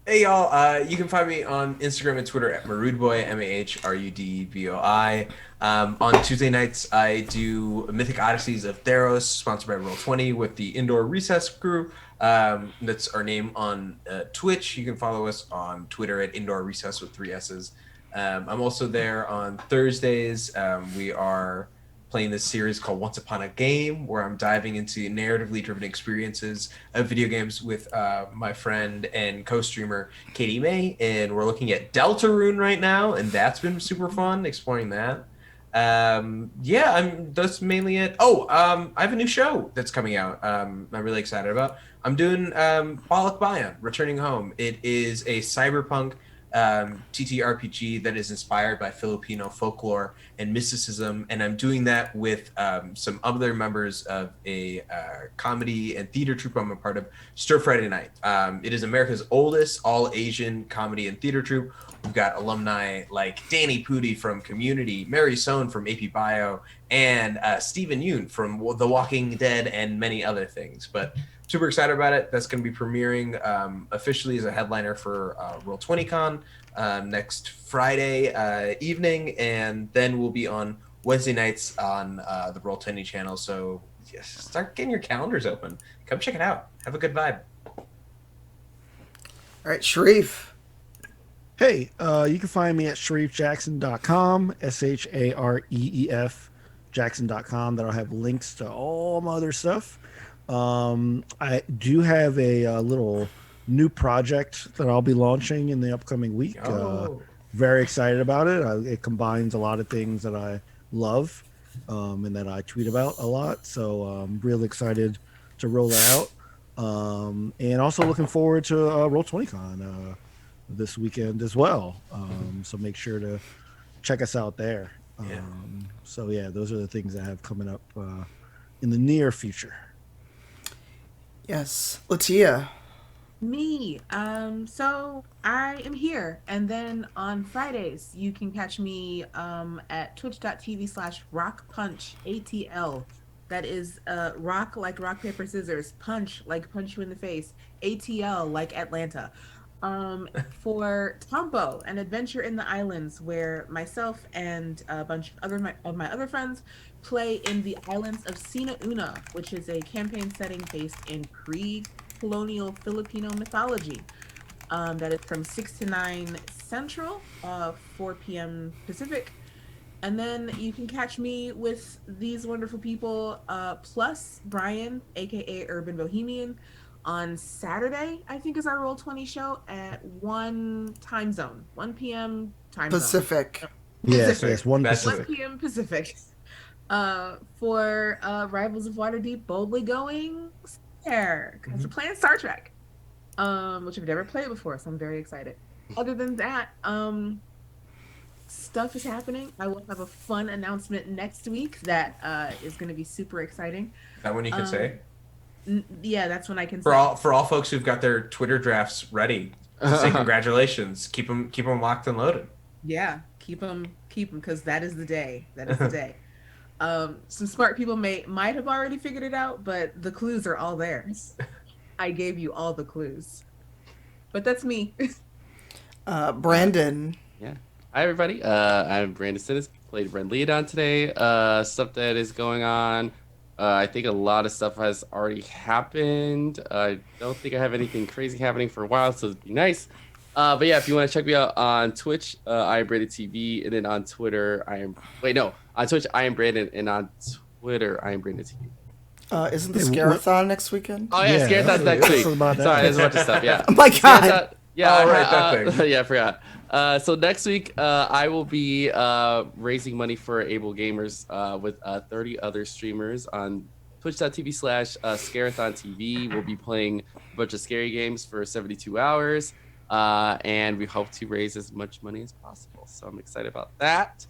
Hey y'all, you can find me on Instagram and Twitter at Marudboy, MAHRUDBOI. On Tuesday nights, I do Mythic Odysseys of Theros, sponsored by Roll20 with the Indoor Recess crew. That's our name on Twitch. You can follow us on Twitter at Indoor Recess with 3 S's. I'm also there on Thursdays. We are playing this series called Once Upon a Game, where I'm diving into narratively driven experiences of video games with my friend and co-streamer Katie May, and we're looking at Deltarune right now, and that's been super fun exploring that. That's mainly it. I have a new show that's coming out. I'm really excited about. I'm doing Balak Bayan, Returning Home. It is a cyberpunk TTRPG that is inspired by Filipino folklore and mysticism, and I'm doing that with some other members of a comedy and theater troupe I'm a part of, Stir Friday Night. It is America's oldest all-Asian comedy and theater troupe. We've got alumni like Danny Pudi from Community, Mary Sohn from AP Bio, and Stephen Yoon from The Walking Dead and many other things. But super excited about it. That's going to be premiering officially as a headliner for Roll20Con next Friday evening, and then we'll be on Wednesday nights on the Roll20 channel. So yes, start getting your calendars open. Come check it out. Have a good vibe. All right, Shareef. Hey, you can find me at ShareefJackson.com, SHAREEF Jackson.com. That'll have links to all my other stuff. I do have a little new project that I'll be launching in the upcoming week. Very excited about it. It combines a lot of things that I love and that I tweet about a lot. So I'm really excited to roll it out. And also looking forward to Roll20Con this weekend as well. So make sure to check us out there. Those are the things I have coming up in the near future. Yes, LaTia. Me. So I am here, and then on Fridays you can catch me at twitch.tv/rockpunchatl. That is rock like rock paper scissors, punch like punch you in the face, ATL like Atlanta. For Tombo, an adventure in the islands, where myself and a bunch of my other friends play in the islands of Sina Una, which is a campaign setting based in pre-colonial Filipino mythology. That is from 6 to 9 Central, 4 p.m. Pacific. And then you can catch me with these wonderful people, plus Brian, aka Urban Bohemian, on Saturday, I think is our Roll20 show at 1 time zone, 1 p.m. time zone. Pacific. Yes, Pacific. yes, 1 That's 1 Pacific. p.m. Pacific. For Rivals of Waterdeep, boldly going there because we're playing Star Trek, which I've never played before, so I'm very excited. Other than that, stuff is happening. I will have a fun announcement next week that is going to be super exciting. Is that when you can say? Yeah, that's when I can For say. all folks who've got their Twitter drafts ready, to say congratulations. Keep them locked and loaded. Yeah, keep them, because that is the day. That is the day. Some smart people might have already figured it out, but the clues are all there. I gave you all the clues. But that's me. Brandon. Yeah. Hi, everybody. I'm Brandon Stennis. Played Ren Leodon today. Stuff that is going on. I think a lot of stuff has already happened. I don't think I have anything crazy happening for a while, so it'd be nice. But yeah, if you want to check me out on Twitch, I am Brandon TV, and then on Twitter, on Twitch, I am Brandon, and on Twitter, I am Brandon TV. Isn't the Scarathon next weekend? Oh yeah, Scarathon's next week. Sorry, there's a bunch of stuff. Yeah. Oh my god. Yeah, oh, right, that thing. Yeah, I forgot. So next week, I will be raising money for Able Gamers with 30 other streamers on twitch.tv/Scarathon TV. We'll be playing a bunch of scary games for 72 hours, and we hope to raise as much money as possible. So I'm excited about that.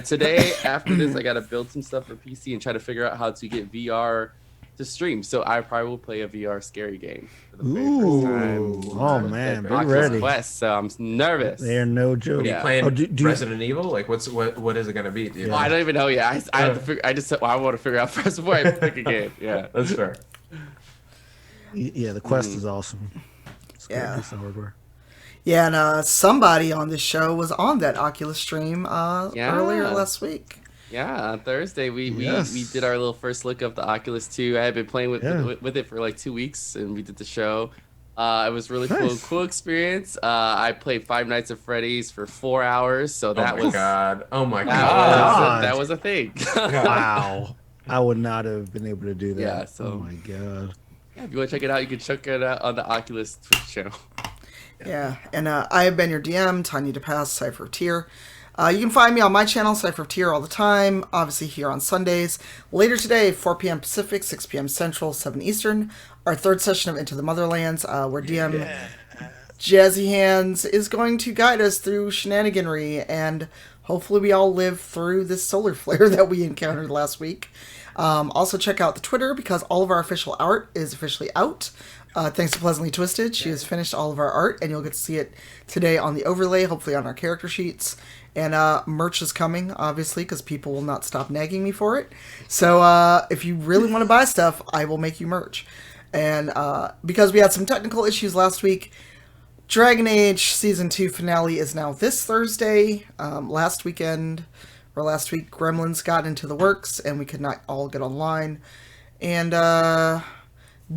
Today, after this, I got to build some stuff for PC and try to figure out how to get VR to stream. So I probably will play a VR scary game for the very first time. Oh man, be Oculus ready. Quest, so I'm nervous. They're no joke. Are you Yeah. playing Resident Evil? Like, what is it gonna be? Do you know? I don't even know yet. I have to figure. I just said, I want to figure out first before I pick a game. Yeah, That's fair. Yeah, the Quest is awesome. It's Yeah. piece of hardware. Yeah, and somebody on this show was on that Oculus stream earlier last week. yeah. On Thursday, we Yes. did our little first look of the Oculus 2. I had been playing with it for like 2 weeks, and we did the show. It was really cool experience. I played Five Nights at Freddy's for 4 hours, so that was Oh my god. that was a thing. Wow. I would not have been able to do that. Yeah, so- oh my god. Yeah, if you want to check it out, you can check it out on the Oculus Twitch channel. Yeah, and I have been your DM, Tanya DePass, Cypher of Tier. You can find me on my channel, Cypher of Tier, all the time, obviously here on Sundays. Later today, 4 p.m. Pacific, 6 p.m. Central, 7 Eastern, our third session of Into the Motherlands, where DM Jazzy Hands is going to guide us through shenaniganry, and hopefully we all live through this solar flare that we encountered last week. Also check out the Twitter, because all of our official art is officially out. Thanks to Pleasantly Twisted. She has finished all of our art, and you'll get to see it today on the overlay, hopefully on our character sheets. And merch is coming, obviously, because people will not stop nagging me for it. So if you really want to buy stuff, I will make you merch. And because we had some technical issues last week, Dragon Age Season 2 finale is now this Thursday. Last week, Gremlins got into the works, and we could not all get online. And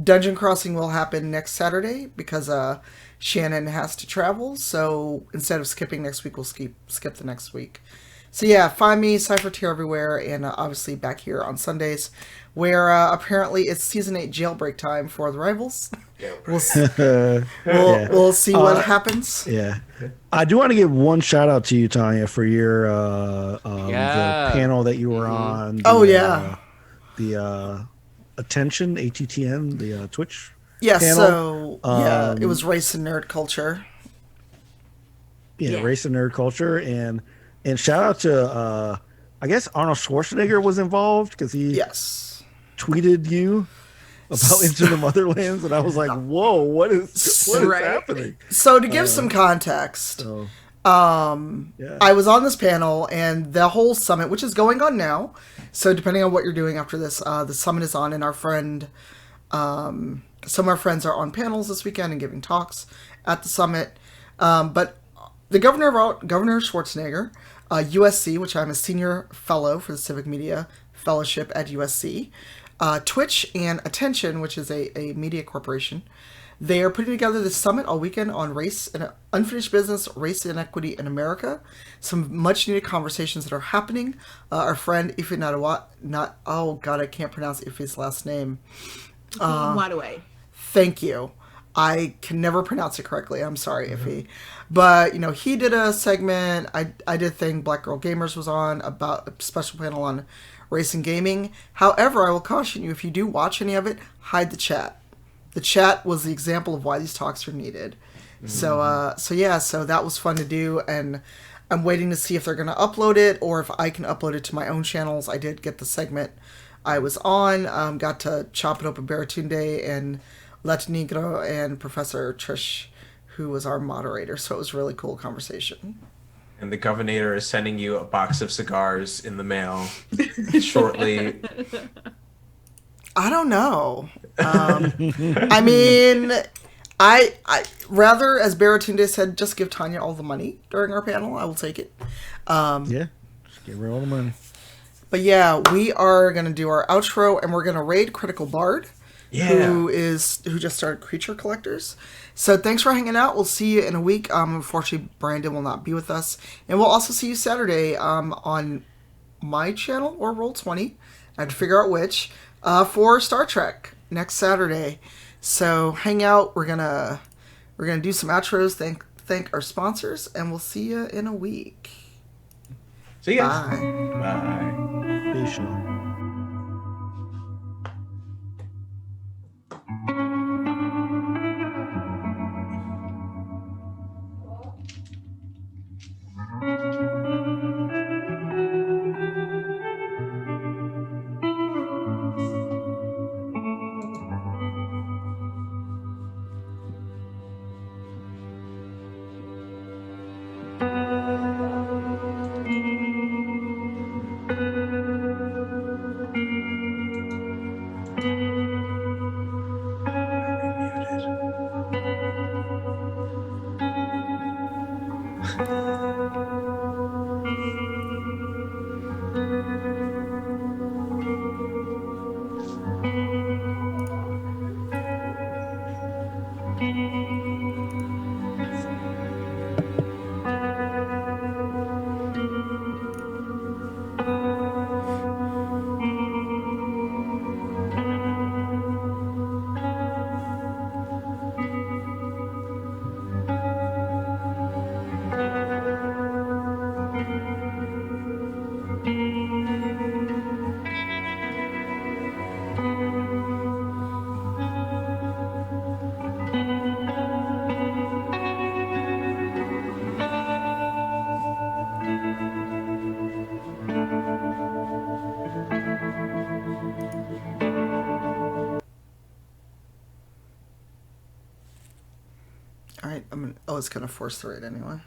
Dungeon Crossing will happen next Saturday, because Shannon has to travel, so instead of skipping next week, we'll skip the next week. So yeah, find me, Cypher Tier everywhere, and obviously back here on Sundays, where apparently it's Season 8 jailbreak time for the Rivals. We'll see what happens. Yeah. I do want to give one shout out to you, Tanya, for your the panel that you were on. The Attention, ATTN, the Twitch panel. So it was Race and Nerd Culture. Race and Nerd Culture, and shout out to I guess Arnold Schwarzenegger was involved, because he tweeted you about Into the Motherlands, and I was like, whoa, what is happening? So to give some context, I was on this panel, and the whole summit, which is going on now, so depending on what you're doing after this, the summit is on, and our friend Some of our friends are on panels this weekend and giving talks at the summit. But the Governor Schwarzenegger, USC, which I'm a senior fellow for the Civic Media Fellowship at USC, Twitch, and Attention, which is a media corporation. They are putting together this summit all weekend on race and unfinished business, race inequity in America. Some much needed conversations that are happening. Our friend Ife oh God, I can't pronounce Ife's last name. Wadaway. Thank you. I can never pronounce it correctly. I'm sorry, Ife. But, he did a segment. I did a thing Black Girl Gamers was on about a special panel on race and gaming. However, I will caution you, if you do watch any of it, hide the chat. The chat was the example of why these talks are needed. So that was fun to do, and I'm waiting to see if they're going to upload it or if I can upload it to my own channels. I did get the segment I was on, got to chop it up with Baratunde and Latinegro and Professor Trish, who was our moderator. So it was a really cool conversation. And the governor is sending you a box of cigars in the mail shortly. I don't know. I mean, I rather, as Baratunde said, just give Tanya all the money during our panel. I will take it. Yeah, just give her all the money. But yeah, we are going to do our outro, and we're going to raid Critical Bard, who just started Creature Collectors. So thanks for hanging out. We'll see you in a week. Unfortunately, Brandon will not be with us. And we'll also see you Saturday on my channel or Roll20. I have to figure out which. For Star Trek next Saturday. So hang out. We're gonna do some outros. Thank our sponsors, and we'll see you in a week. See you guys. Bye. Bye. Peace, y'all. All right, I was gonna force through it anyway.